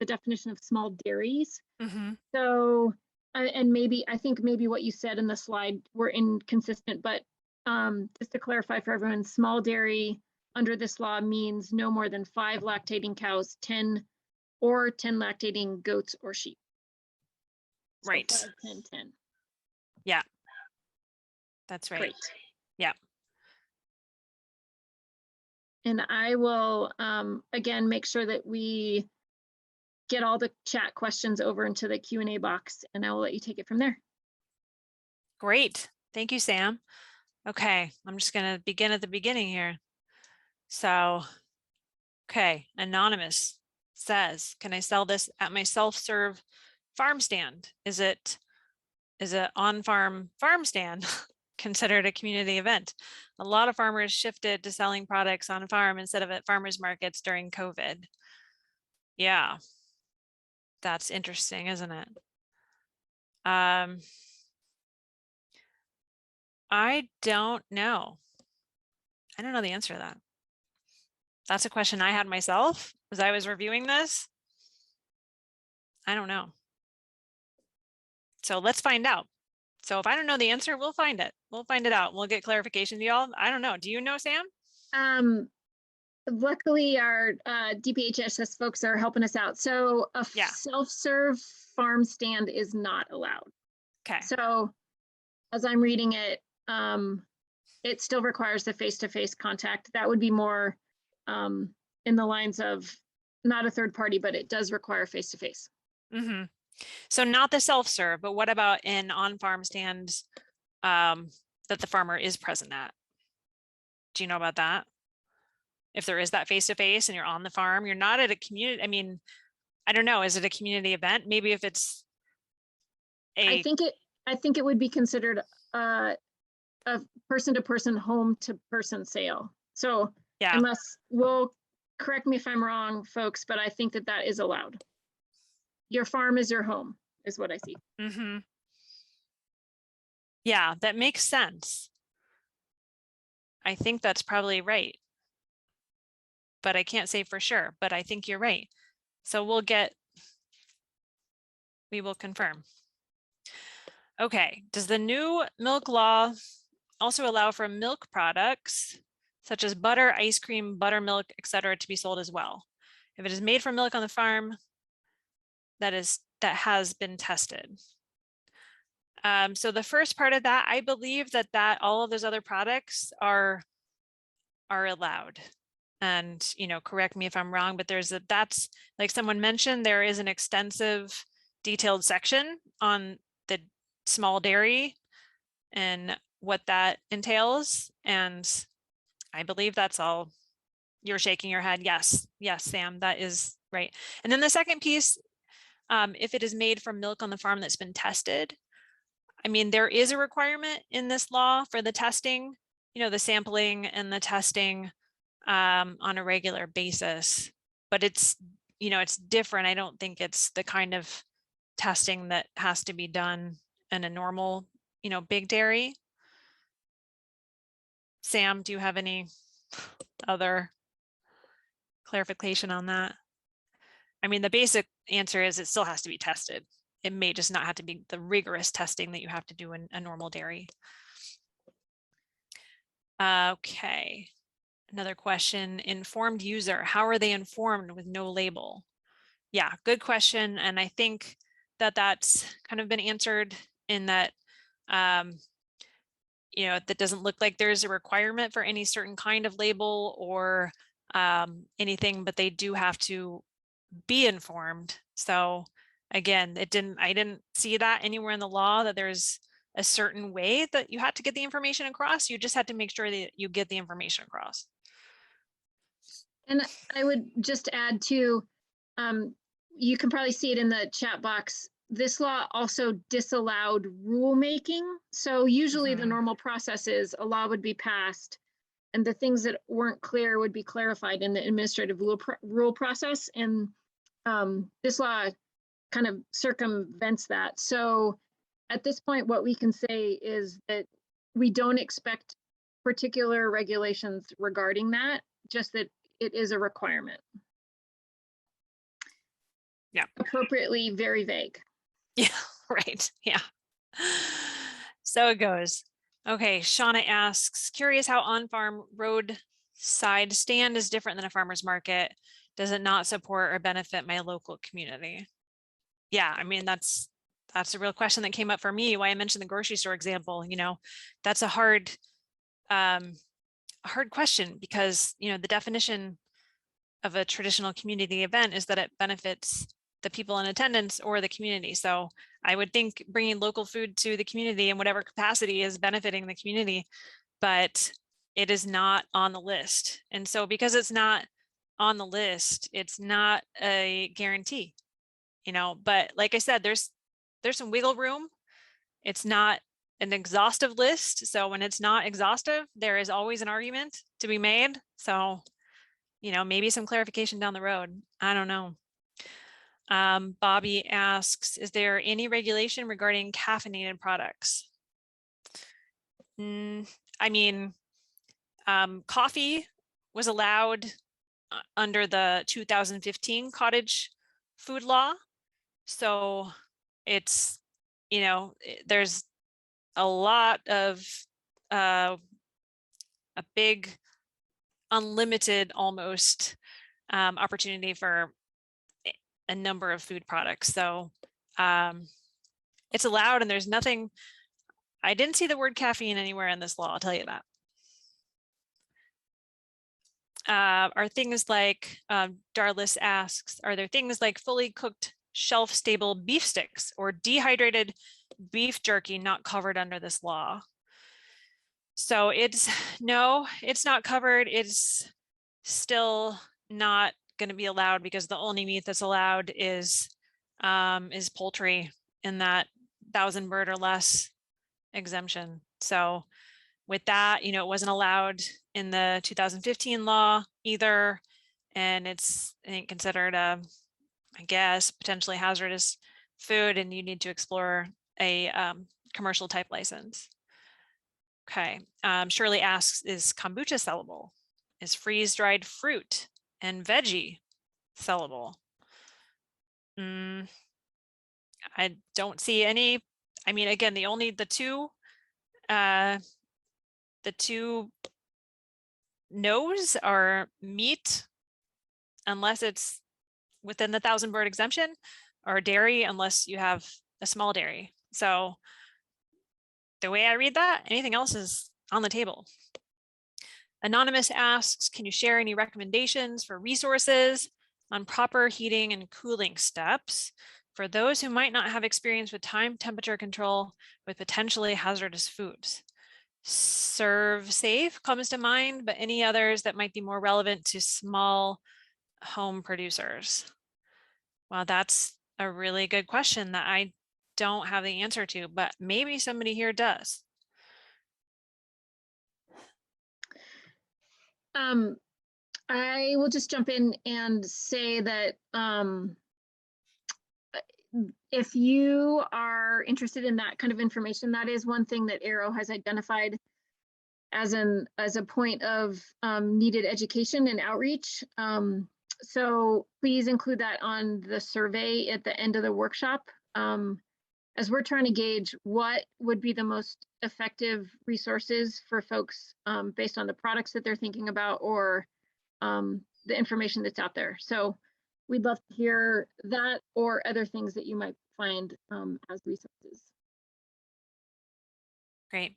definition of small dairies. So and I think maybe what you said in the slide were inconsistent, but just to clarify for everyone, small dairy under this law means no more than 5 lactating cows, 10 lactating goats or sheep. So
right.
5, 10, 10.
Yeah, that's right.
Great.
Yeah.
And I will, again, make sure that we get all the chat questions over into the Q&A box, and I will let you take it from there.
Great. Thank you, Sam. Okay, I'm just going to begin at the beginning here. So, okay, Anonymous says, can I sell this at my self-serve farm stand? Is it on-farm farm stand considered a community event? A lot of farmers shifted to selling products on farm instead of at farmers markets during COVID. Yeah, that's interesting, isn't it? I don't know. I don't know the answer to that. That's a question I had myself as I was reviewing this. I don't know. So let's find out. So if I don't know the answer, we'll find it. We'll find it out. We'll get clarification, y'all. I don't know. Do you know, Sam?
Luckily, our DPHS folks are helping us out. So a self-serve farm stand is not allowed.
Okay.
So as I'm reading it, it still requires the face-to-face contact. That would be more in the lines of not a third party, but it does require face-to-face.
Mm-hmm. So not the self-serve, but what about in on-farm stands that the farmer is present at? Do you know about that? If there is that face-to-face and you're on the farm, you're not at a community. I mean, I don't know. Is it a community event? Maybe if it's
I think it would be considered a person-to-person, home-to-person sale. So correct me if I'm wrong, folks, but I think that is allowed. Your farm is your home, is what I see.
Mm-hmm. Yeah, that makes sense. I think that's probably right. But I can't say for sure, but I think you're right. So we will confirm. Okay, does the new milk law also allow for milk products such as butter, ice cream, buttermilk, etc., to be sold as well? If it is made from milk on the farm that has been tested. So the first part of that, I believe that all of those other products are allowed. And, correct me if I'm wrong, but that's like someone mentioned, there is an extensive detailed section on the small dairy and what that entails. And I believe that's all. You're shaking your head. Yes, Sam, that is right. And then the second piece, if it is made from milk on the farm that's been tested, I mean, there is a requirement in this law for the testing, the sampling and the testing on a regular basis, but it's different. I don't think it's the kind of testing that has to be done in a normal big dairy. Sam, do you have any other clarification on that? I mean, the basic answer is it still has to be tested. It may just not have to be the rigorous testing that you have to do in a normal dairy. Okay, another question. Informed user, how are they informed with no label? Yeah, good question. And I think that that's kind of been answered in that, that doesn't look like there's a requirement for any certain kind of label or anything, but they do have to be informed. So again, I didn't see that anywhere in the law that there's a certain way that you had to get the information across. You just had to make sure that you get the information across.
And I would just add to, you can probably see it in the chat box. This law also disallowed rulemaking. So usually the normal process is a law would be passed and the things that weren't clear would be clarified in the administrative rule process. And this law kind of circumvents that. So at this point, what we can say is that we don't expect particular regulations regarding that, just that it is a requirement.
Yeah.
Appropriately very vague.
Yeah, right. Yeah. So it goes. Okay, Shauna asks, curious how on-farm roadside stand is different than a farmer's market. Does it not support or benefit my local community? Yeah, I mean, that's a real question that came up for me, why I mentioned the grocery store example. That's a hard question because, the definition of a traditional community event is that it benefits the people in attendance or the community. So I would think bringing local food to the community in whatever capacity is benefiting the community, but it is not on the list. And so because it's not on the list, it's not a guarantee, but like I said, there's some wiggle room. It's not an exhaustive list. So when it's not exhaustive, there is always an argument to be made. So, maybe some clarification down the road. I don't know. Bobby asks, is there any regulation regarding caffeinated products? I mean, coffee was allowed under the 2015 Cottage Food Law. So it's, there's a lot of a big unlimited almost opportunity for a number of food products. So it's allowed and there's nothing, I didn't see the word caffeine anywhere in this law, I'll tell you that. Are things like, Darlis asks, are there things like fully cooked shelf-stable beef sticks or dehydrated beef jerky not covered under this law? So no, it's not covered. It's still not going to be allowed because the only meat that's allowed is poultry in that 1,000 bird or less exemption. So with that, it wasn't allowed in the 2015 law either. And it's, I think, considered I guess, potentially hazardous food, and you need to explore a commercial type license. Okay, Shirley asks, is kombucha sellable? Is freeze-dried fruit and veggie sellable? I don't see any. I mean, again, the two no's are meat, unless it's within the 1,000 bird exemption, or dairy, unless you have a small dairy. So the way I read that, anything else is on the table. Anonymous asks, can you share any recommendations for resources on proper heating and cooling steps for those who might not have experience with time temperature control with potentially hazardous foods? Serve Safe comes to mind, but any others that might be more relevant to small home producers? Well, that's a really good question that I don't have the answer to, but maybe somebody here does.
I will just jump in and say that if you are interested in that kind of information, that is one thing that Arrow has identified as a point of needed education and outreach. So please include that on the survey at the end of the workshop, as we're trying to gauge what would be the most effective resources for folks based on the products that they're thinking about or the information that's out there. So we'd love to hear that or other things that you might find as resources.
Great.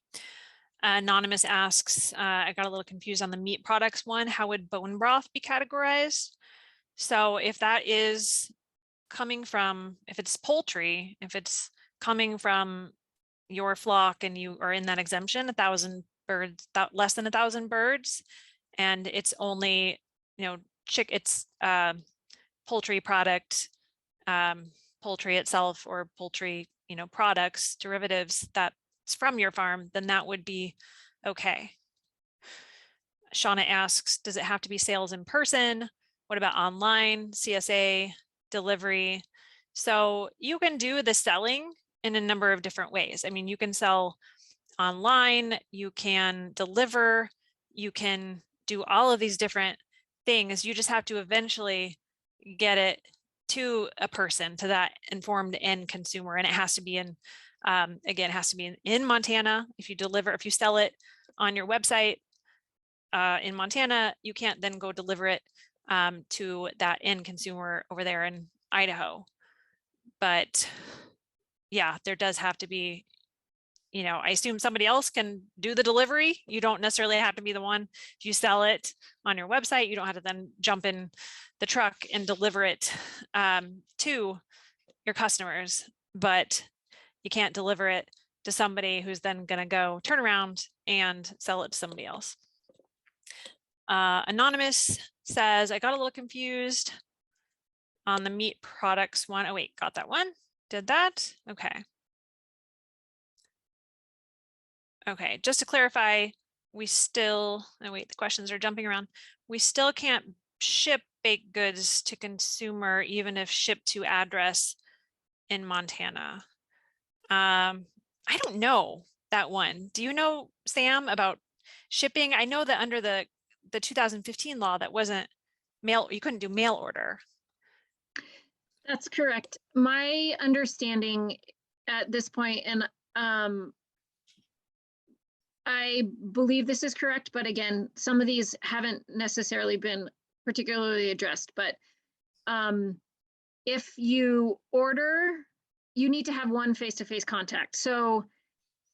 Anonymous asks, I got a little confused on the meat products one. How would bone broth be categorized? So if that is coming from, if it's poultry, if it's coming from your flock and you are in that exemption, 1,000 birds, less than 1,000 birds, and it's only, it's poultry product, poultry itself or poultry, products, derivatives that's from your farm, then that would be okay. Shauna asks, does it have to be sales in person? What about online, CSA, delivery? So you can do the selling in a number of different ways. I mean, you can sell online, you can deliver, you can do all of these different things. You just have to eventually get it to a person, to that informed end consumer. And it has to be in, again, it has to be in Montana. If you sell it on your website in Montana, you can't then go deliver it to that end consumer over there in Idaho. But yeah, there does have to be, I assume somebody else can do the delivery. You don't necessarily have to be the one. If you sell it on your website, you don't have to then jump in the truck and deliver it to your customers, but you can't deliver it to somebody who's then going to go turn around and sell it to somebody else. Anonymous says, I got a little confused on the meat products one. Oh, wait, got that one. Did that? Okay. Okay, just to clarify, we still, oh wait, the questions are jumping around. We still can't ship baked goods to consumer, even if shipped to address in Montana. I don't know that one. Do you know, Sam, about shipping? I know that under the 2015 law, that wasn't mail, you couldn't do mail order.
That's correct. My understanding at this point, and I believe this is correct, but again, some of these haven't necessarily been particularly addressed, but if you order, you need to have one face-to-face contact. So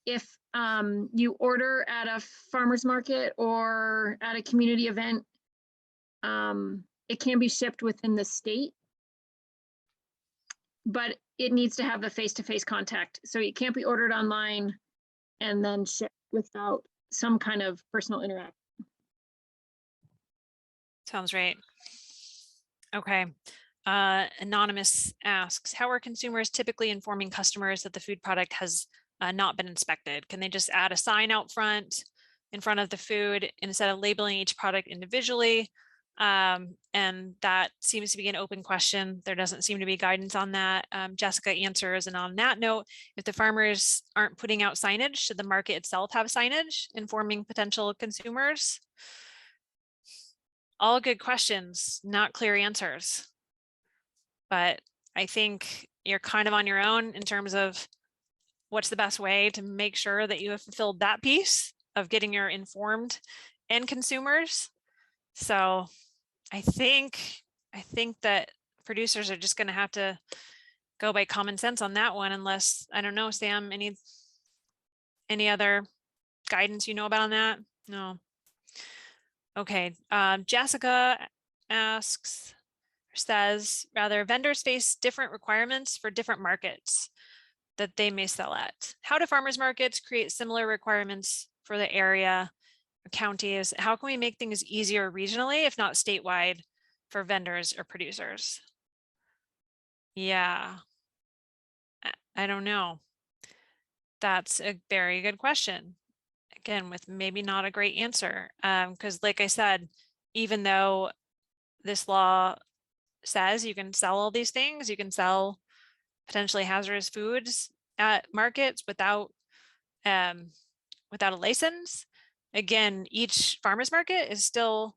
if you order at a farmer's market or at a community event, it can be shipped within the state, but it needs to have a face-to-face contact. So it can't be ordered online and then shipped without some kind of personal interaction.
Sounds right. Okay. Anonymous asks, how are consumers typically informing customers that the food product has not been inspected? Can they just add a sign out front in front of the food instead of labeling each product individually? And that seems to be an open question. There doesn't seem to be guidance on that. Jessica answers, and on that note, if the farmers aren't putting out signage, should the market itself have signage informing potential consumers? All good questions, not clear answers. But I think you're kind of on your own in terms of what's the best way to make sure that you have fulfilled that piece of getting your informed end consumers. So I think that producers are just going to have to go by common sense on that one, unless, I don't know, Sam, any other guidance you know about on that? No. Okay. Jessica says, rather, vendors face different requirements for different markets that they may sell at. How do farmers markets create similar requirements for the area or counties? How can we make things easier regionally, if not statewide, for vendors or producers? Yeah, I don't know. That's a very good question. Again, with maybe not a great answer, because like I said, even though this law says you can sell all these things, you can sell potentially hazardous foods at markets without a license. Again, each farmer's market is still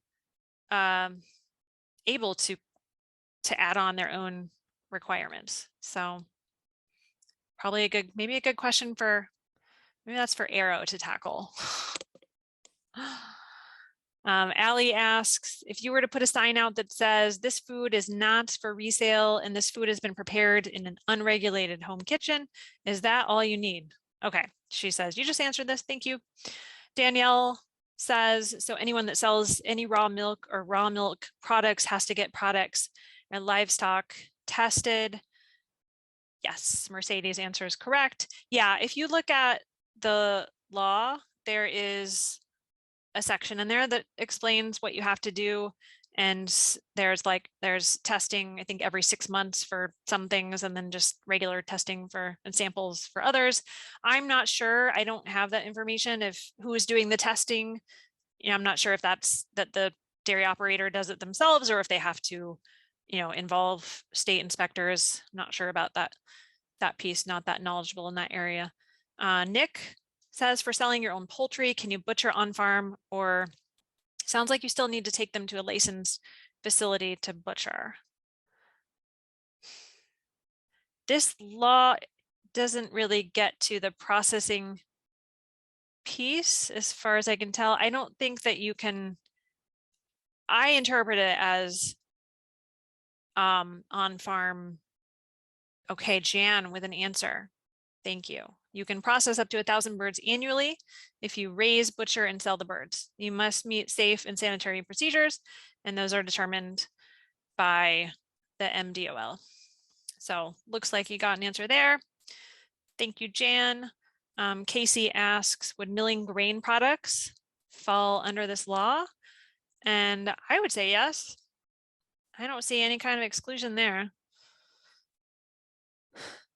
able to add on their own requirements. So probably maybe a good question for, maybe that's for Arrow to tackle. Allie asks, if you were to put a sign out that says this food is not for resale and this food has been prepared in an unregulated home kitchen, is that all you need? Okay, she says, you just answered this, thank you. Danielle says, so anyone that sells any raw milk or raw milk products has to get products and livestock tested. Yes, Mercedes answer is correct. Yeah, if you look at the law, there is a section in there that explains what you have to do. And there's testing, I think every 6 months for some things, and then just regular testing and samples for others. I'm not sure. I don't have that information if who is doing the testing. I'm not sure if that's that the dairy operator does it themselves or if they have to, involve state inspectors. Not sure about that piece, not that knowledgeable in that area. Nick says, for selling your own poultry, can you butcher on farm, or sounds like you still need to take them to a licensed facility to butcher? This law doesn't really get to the processing piece as far as I can tell. I don't think that you can, I interpret it as on farm. Okay, Jan with an answer. Thank you. You can process up to 1,000 birds annually if you raise, butcher, and sell the birds. You must meet safe and sanitary procedures, and those are determined by the MDOL. So looks like you got an answer there. Thank you, Jan. Casey asks, would milling grain products fall under this law? And I would say yes. I don't see any kind of exclusion there.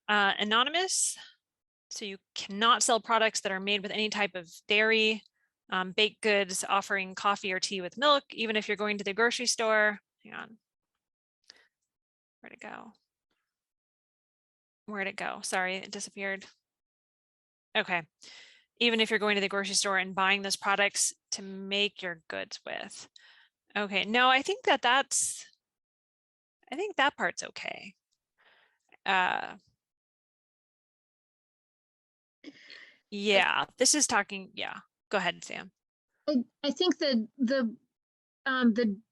Anonymous. So you cannot sell products that are made with any type of dairy, baked goods, offering coffee or tea with milk, even if you're going to the grocery store. Hang on. Where'd it go? Where'd it go? Sorry, it disappeared. Okay. Even if you're going to the grocery store and buying those products to make your goods with. Okay, no, I think that part's okay. Yeah, this is talking, yeah. Go ahead, Sam.
I think the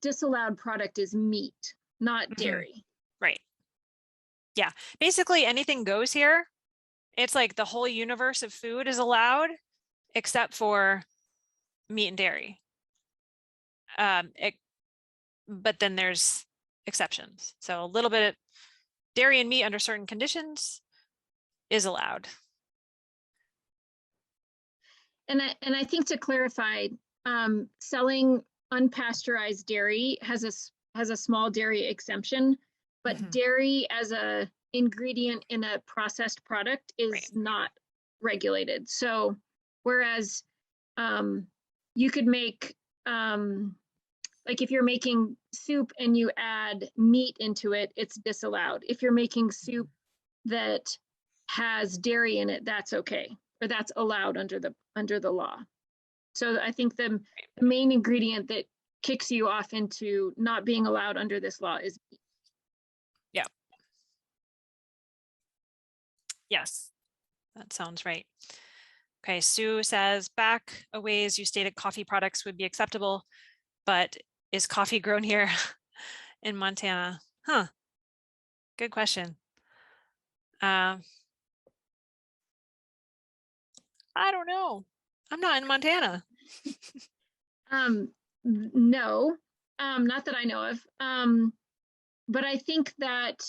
disallowed product is meat, not dairy.
Right. Yeah, basically anything goes here. It's like the whole universe of food is allowed except for meat and dairy. But then there's exceptions. So a little bit of dairy and meat under certain conditions is allowed.
And I think to clarify, selling unpasteurized dairy has a small dairy exemption, but dairy as a ingredient in a processed product is not regulated. So whereas you could make like if you're making soup and you add meat into it, it's disallowed. If you're making soup that has dairy in it, that's okay, or that's allowed under the law. So I think the main ingredient that kicks you off into not being allowed under this law is meat.
Yeah. Yes, that sounds right. Okay, Sue says, back a ways you stated coffee products would be acceptable, but is coffee grown here in Montana? Huh, good question. I don't know. I'm not in Montana.
No, not that I know of. But I think that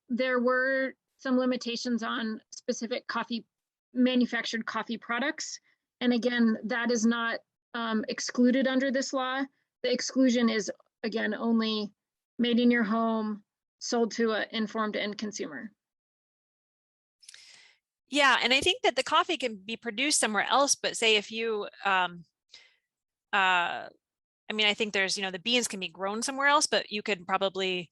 there were some limitations on specific manufactured coffee products. And again, that is not excluded under this law. The exclusion is, again, only made in your home, sold to an informed end consumer.
Yeah, and I think that the coffee can be produced somewhere else, but say if you, I mean, I think there's, the beans can be grown somewhere else, but you could probably,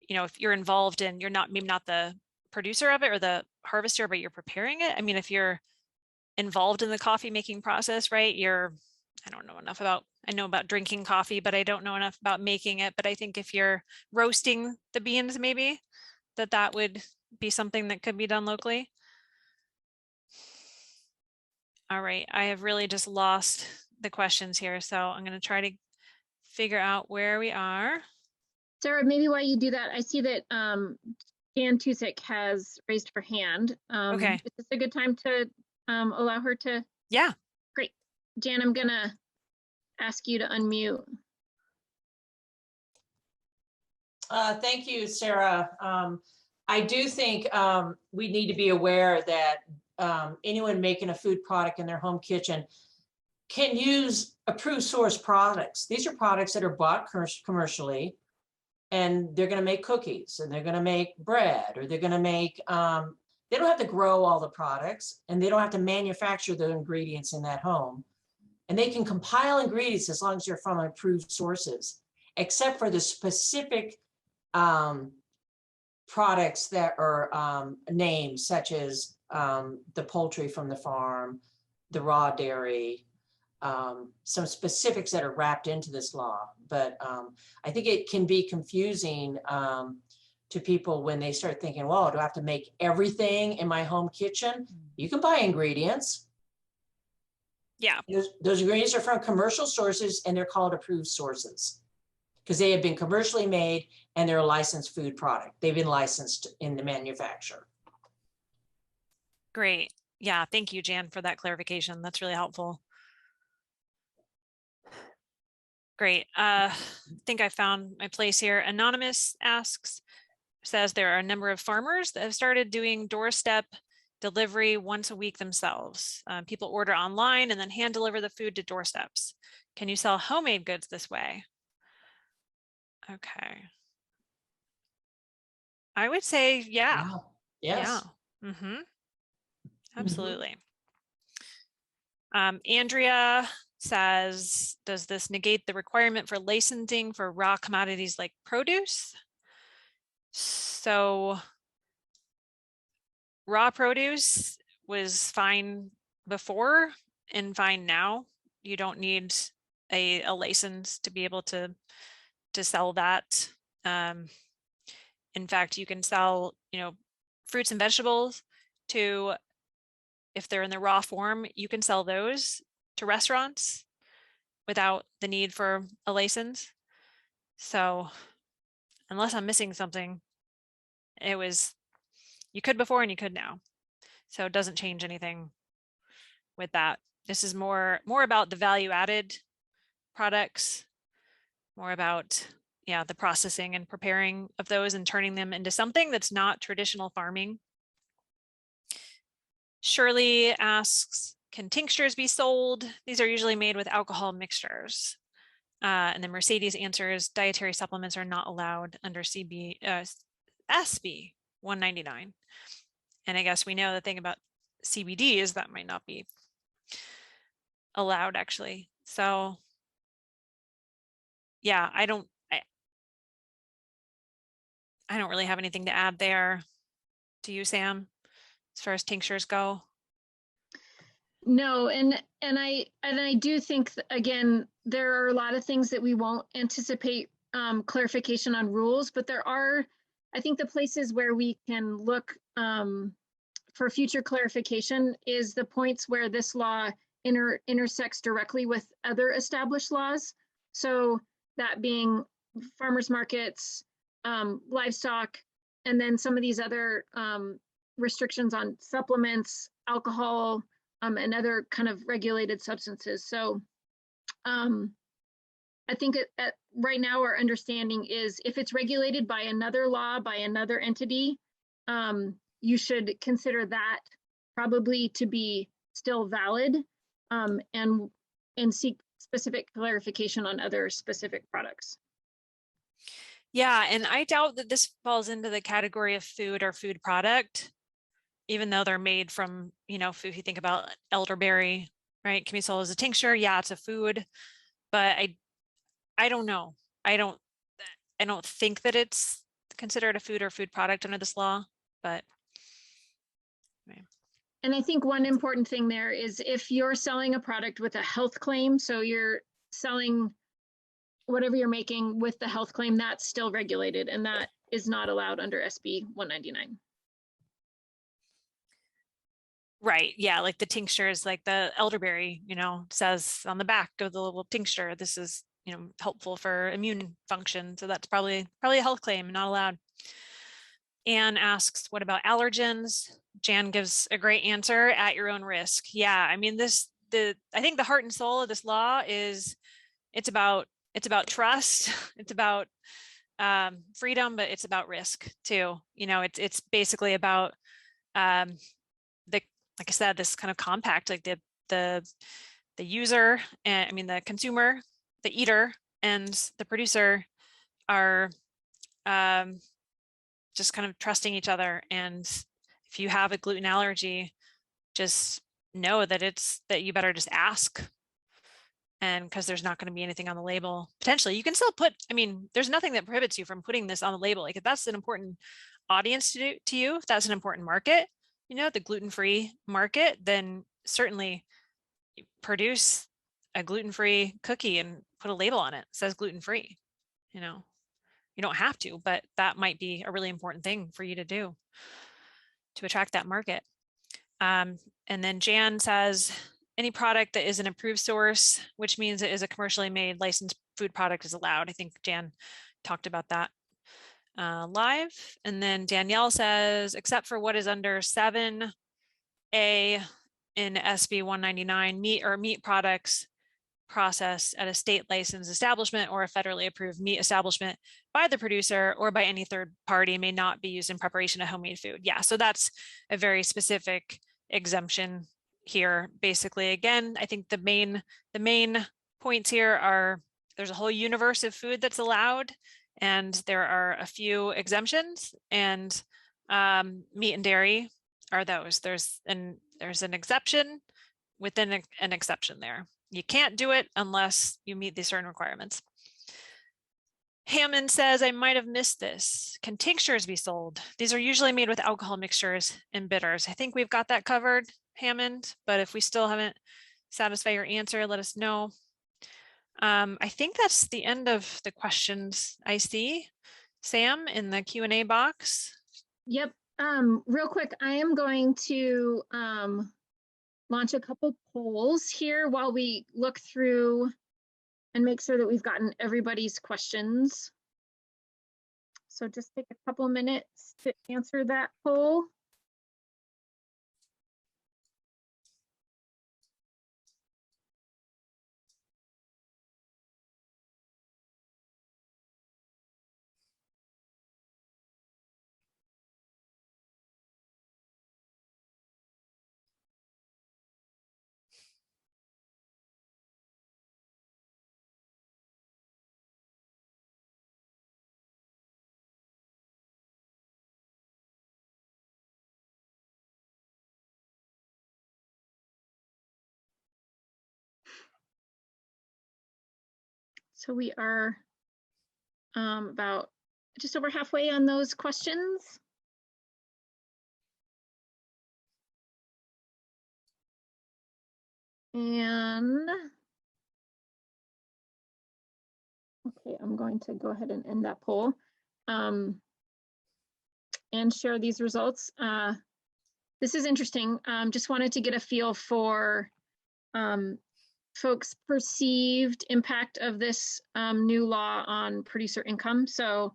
if you're involved in, you're not, maybe not the producer of it or the harvester, but you're preparing it. I mean, if you're involved in the coffee making process, right? I don't know enough about, I know about drinking coffee, but I don't know enough about making it. But I think if you're roasting the beans, maybe that would be something that could be done locally. All right, I have really just lost the questions here. So I'm going to try to figure out where we are.
Sarah, maybe while you do that, I see that Jan Tusick has raised her hand.
Okay.
Is this a good time to allow her to?
Yeah.
Great. Jan, I'm gonna ask you to unmute.
Thank you, Sarah. I do think we need to be aware that anyone making a food product in their home kitchen can use approved source products. These are products that are bought commercially, and they're going to make cookies, and they're going to make bread, or they're going to make, they don't have to grow all the products, and they don't have to manufacture the ingredients in that home. And they can compile ingredients as long as they're from approved sources, except for the specific products that are named, such as the poultry from the farm, the raw dairy, some specifics that are wrapped into this law. But I think it can be confusing to people when they start thinking, well, do I have to make everything in my home kitchen? You can buy ingredients.
Yeah.
Those ingredients are from commercial sources, and they're called approved sources because they have been commercially made and they're a licensed food product. They've been licensed in the manufacturer.
Great. Yeah. Thank you, Jan, for that clarification. That's really helpful. Great. I think I found my place here. Anonymous says there are a number of farmers that have started doing doorstep delivery once a week themselves. People order online and then hand deliver the food to doorsteps. Can you sell homemade goods this way? Okay. I would say, yeah.
Wow. Yes.
Yeah. Absolutely. Andrea says, does this negate the requirement for licensing for raw commodities like produce? So raw produce was fine before and fine now. You don't need a license to be able to sell that. In fact, you can sell, fruits and vegetables to, if they're in the raw form, you can sell those to restaurants without the need for a license. So unless I'm missing something, you could before and you could now. So it doesn't change anything with that. This is more about the value added products, more about, the processing and preparing of those and turning them into something that's not traditional farming. Shirley asks, can tinctures be sold? These are usually made with alcohol mixtures. And then Mercedes answers, dietary supplements are not allowed under SB 199. And I guess we know the thing about CBD is that might not be allowed actually. So yeah, I don't really have anything to add there. Do you, Sam, as far as tinctures go?
No, and I do think again, there are a lot of things that we won't anticipate clarification on rules, but there are, I think, the places where we can look for future clarification is the points where this law intersects directly with other established laws. So that being farmers markets, livestock, and then some of these other restrictions on supplements, alcohol, and other kind of regulated substances. So I think right now our understanding is if it's regulated by another law, by another entity, you should consider that probably to be still valid and seek specific clarification on other specific products.
Yeah, and I doubt that this falls into the category of food or food product, even though they're made from, food. You think about elderberry, right? Can be sold as a tincture. Yeah, it's a food, but I don't know. I don't think that it's considered a food or food product under this law, but
And I think one important thing there is if you're selling a product with a health claim, so you're selling whatever you're making with the health claim, that's still regulated, and that is not allowed under SB 199.
Right. Yeah. Like the tinctures, like the elderberry, you know, says on the back of the little tincture, this is, you know, helpful for immune function. So that's probably a health claim, not allowed. Anne asks, what about allergens? Jan gives a great answer, at your own risk. Yeah. I mean, I think the heart and soul of this law is it's about trust. It's about freedom, but it's about risk too. You know, it's basically about like I said, this kind of compact, like the user, and I mean the consumer, the eater, and the producer are just kind of trusting each other. And if you have a gluten allergy, just know that you better just ask. And because there's not going to be anything on the label, potentially you can still put, I mean, there's nothing that prohibits you from putting this on the label. Like if that's an important audience to you, if that's an important market, you know, the gluten-free market, then certainly produce a gluten-free cookie and put a label on it. It says gluten-free. You know, you don't have to, but that might be a really important thing for you to do to attract that market. And then Jan says, any product that is an approved source, which means it is a commercially made licensed food product, is allowed. I think Jan talked about that live. And then Danielle says, except for what is under 7A in SB 199, meat products processed at a state licensed establishment or a federally approved meat establishment by the producer or by any third party may not be used in preparation of homemade food. Yeah, so that's a very specific exemption here. Basically, again, I think the main points here are there's a whole universe of food that's allowed, and there are a few exemptions, and meat and dairy are those. There's an exception within an exception there. You can't do it unless you meet these certain requirements. Hammond says, I might have missed this. Can tinctures be sold? These are usually made with alcohol mixtures and bitters. I think we've got that covered, Hammond, but if we still haven't satisfied your answer, let us know. I think that's the end of the questions I see, Sam, in the Q&A box.
Yep. Real quick, I am going to launch a couple polls here while we look through and make sure that we've gotten everybody's questions. So just take a couple minutes to answer that poll. So we are about just over halfway on those questions. And okay, I'm going to go ahead and end that poll and share these results. This is interesting. Just wanted to get a feel for folks' perceived impact of this new law on producer income. So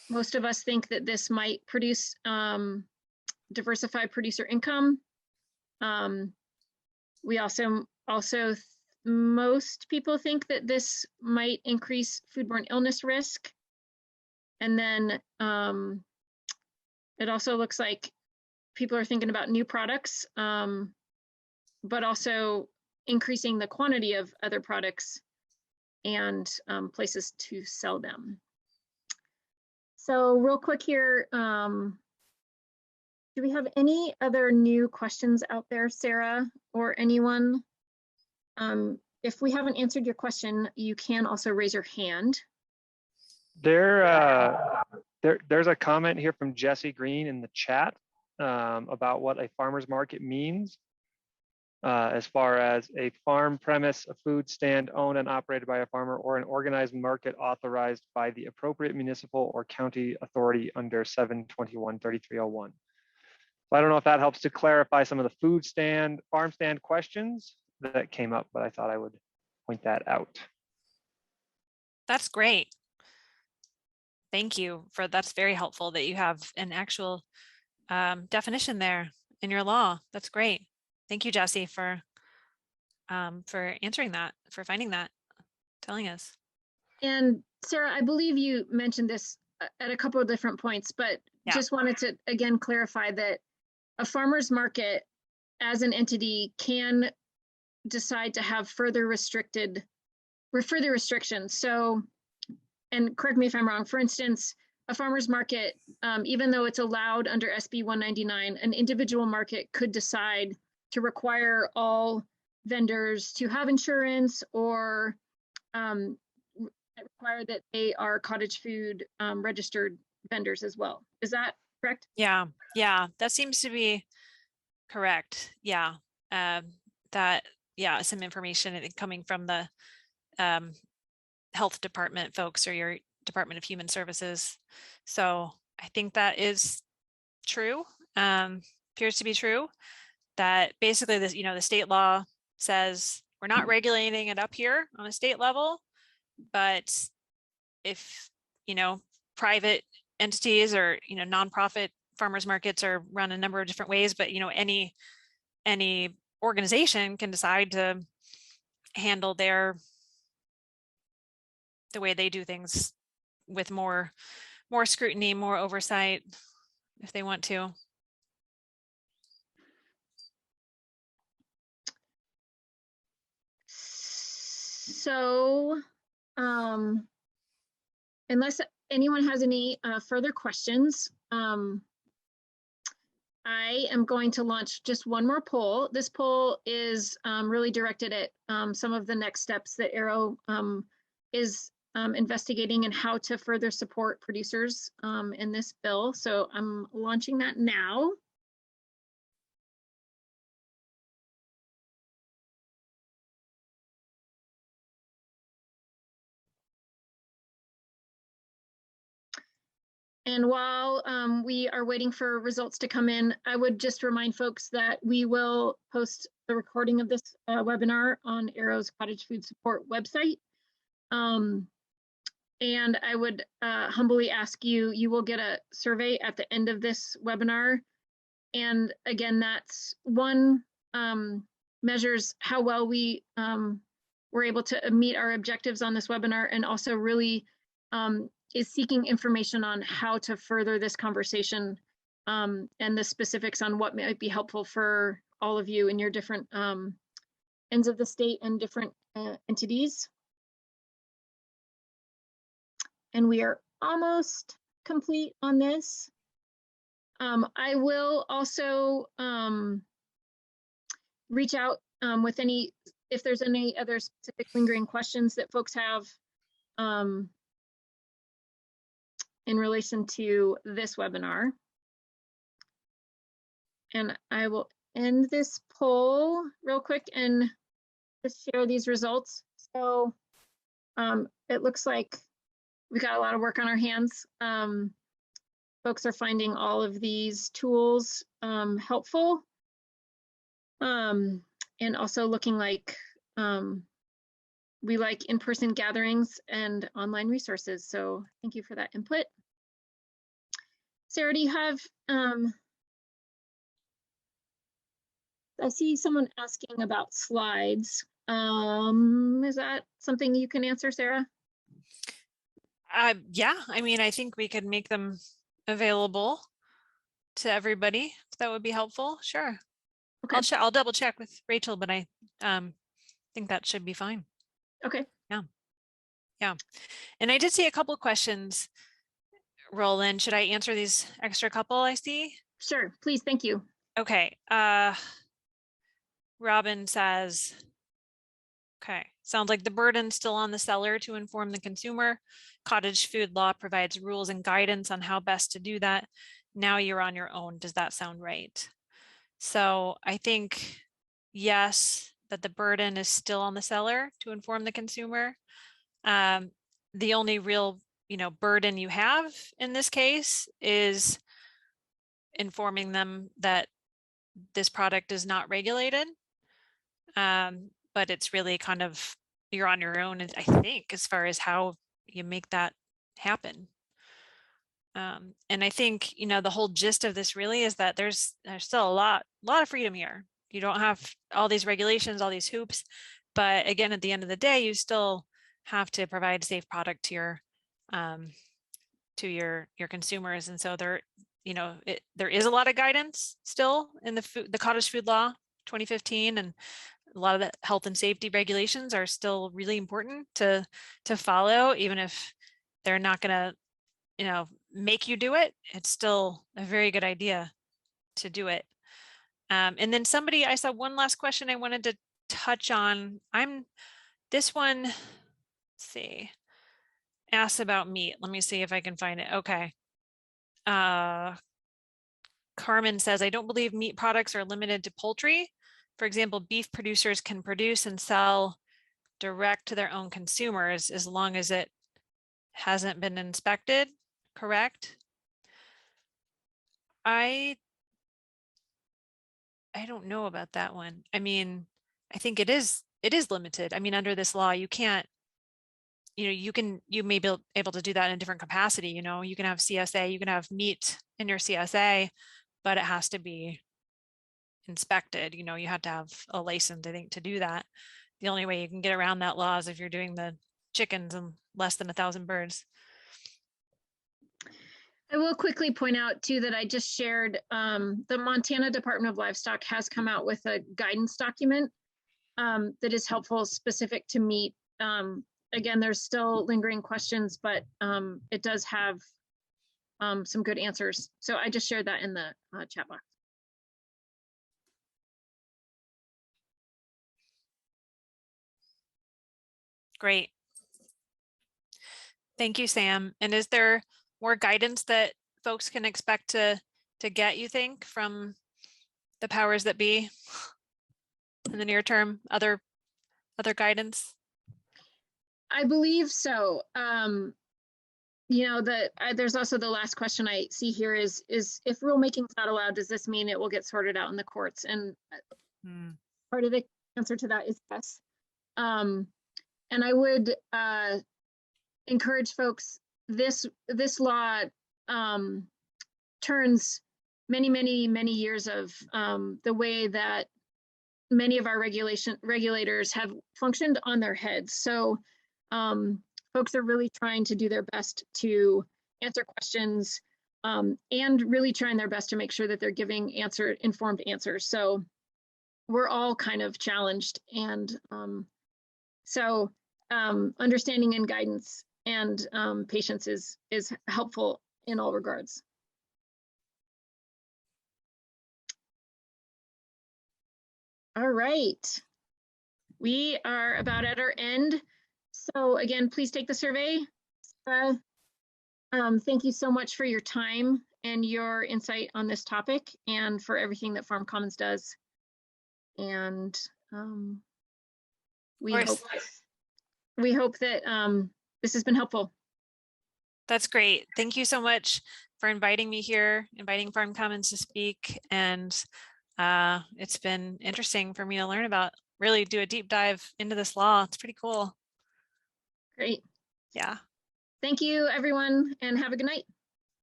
most of us think that this might produce diversified producer income. We also most people think that this might increase foodborne illness risk. And then it also looks like people are thinking about new products, but also increasing the quantity of other products and places to sell them. So real quick here, do we have any other new questions out there, Sarah, or anyone? If we haven't answered your question, you can also raise your hand.
There's a comment here from Jesse Green in the chat. about what a farmer's market means. As far as a farm premise, a food stand owned and operated by a farmer, or an organized market authorized by the appropriate municipal or county authority under 721-3301. So I don't know if that helps to clarify some of the food stand, farm stand questions that came up, but I thought I would point that out.
That's great. Thank you for, that's very helpful that you have an actual definition there in your law. That's great. Thank you, Jesse, for answering that, for finding that, telling us.
And Sarah, I believe you mentioned this at a couple of different points, but just wanted to again clarify that a farmer's market as an entity can decide to have further restrictions. So, and correct me if I'm wrong, for instance, a farmer's market, even though it's allowed under SB 199, an individual market could decide to require all vendors to have insurance or require that they are cottage food registered vendors as well. Is that correct?
Yeah, that seems to be correct. Yeah, some information I think coming from the health department folks or your Department of Human Services. So I think that is true, appears to be true, that basically this, the state law says we're not regulating it up here on a state level, but if, private entities or, nonprofit farmers markets are run a number of different ways, but, any organization can decide to handle the way they do things with more scrutiny, more oversight if they want to.
So, unless anyone has any further questions, I am going to launch just one more poll. This poll is really directed at some of the next steps that Arrow is investigating and how to further support producers in this bill. So I'm launching that now. And while we are waiting for results to come in, I would just remind folks that we will post the recording of this webinar on Arrow's Cottage Food Support website. And I would humbly ask you, you will get a survey at the end of this webinar. And again, that's one, measures how well we were able to meet our objectives on this webinar, and also really is seeking information on how to further this conversation and the specifics on what might be helpful for all of you in your different ends of the state and different entities. And we are almost complete on this. I will also reach out with if there's any other specific lingering questions that folks have in relation to this webinar. And I will end this poll real quick and just share these results. So it looks like we got a lot of work on our hands. Folks are finding all of these tools helpful, and also looking like we like in-person gatherings and online resources. So thank you for that input. Sarah, do you have, I see someone asking about slides. Is that something you can answer, Sarah?
Yeah, I mean, I think we could make them available to everybody. If that would be helpful. Sure. Okay. I'll double check with Rachel, but I think that should be fine.
Okay.
Yeah. And I did see a couple of questions roll in. Should I answer these extra couple I see?
Sure, please. Thank you.
Okay. Robin says, okay, sounds like the burden's still on the seller to inform the consumer. Cottage Food Law provides rules and guidance on how best to do that. now you're on your own. Does that sound right? So I think, yes, that the burden is still on the seller to inform the consumer. The only real, burden you have in this case is informing them that this product is not regulated. But it's really kind of, you're on your own, I think, as far as how you make that happen. And I think, the whole gist of this really is that there's still a lot of freedom here. You don't have all these regulations, all these hoops, but again, at the end of the day, you still have to provide safe product to your consumers. And so there is a lot of guidance still in the Cottage Food Law 2015, and a lot of the health and safety regulations are still really important to follow, even if they're not going to, make you do it. It's still a very good idea to do it. And then I saw one last question I wanted to touch on. This one, let's see, asks about meat. Let me see if I can find it. Okay. Carmen says, I don't believe meat products are limited to poultry. For example, beef producers can produce and sell direct to their own consumers as long as it hasn't been inspected, correct? I don't know about that one. I mean, I think it is limited. I mean, under this law, you can't, you may be able to do that in a different capacity. You can have CSA, you can have meat in your CSA, but it has to be inspected. You have to have a license, I think, to do that. The only way you can get around that law is if you're doing the chickens and less than 1,000 birds.
I will quickly point out too that I just shared the Montana Department of Livestock has come out with a guidance document that is helpful, specific to meat. Again, there's still lingering questions, but it does have some good answers. So I just shared that in the chat box.
Great. Thank you, Sam. And is there more guidance that folks can expect to get, you think, from the powers that be in the near term? Other guidance?
I believe so. There's also the last question I see here is if rulemaking is not allowed, does this mean it will get sorted out in the courts? And part of the answer to that is yes. And I would encourage folks, this law turns many years of the way that many of our regulators have functioned on their heads. So folks are really trying to do their best to answer questions and really trying their best to make sure that they're giving informed answers. So we're all kind of challenged, and so understanding and guidance and patience is helpful in all regards. All right, we are about at our end. So again, please take the survey. Thank you so much for your time and your insight on this topic, and for everything that Farm Commons does. And we hope that this has been helpful.
That's great. Thank you so much for inviting me here, inviting Farm Commons to speak. And it's been interesting for me to learn about, really do a deep dive into this law. It's pretty cool.
Great.
Yeah.
Thank you, everyone, and have a good night.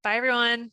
Bye, everyone.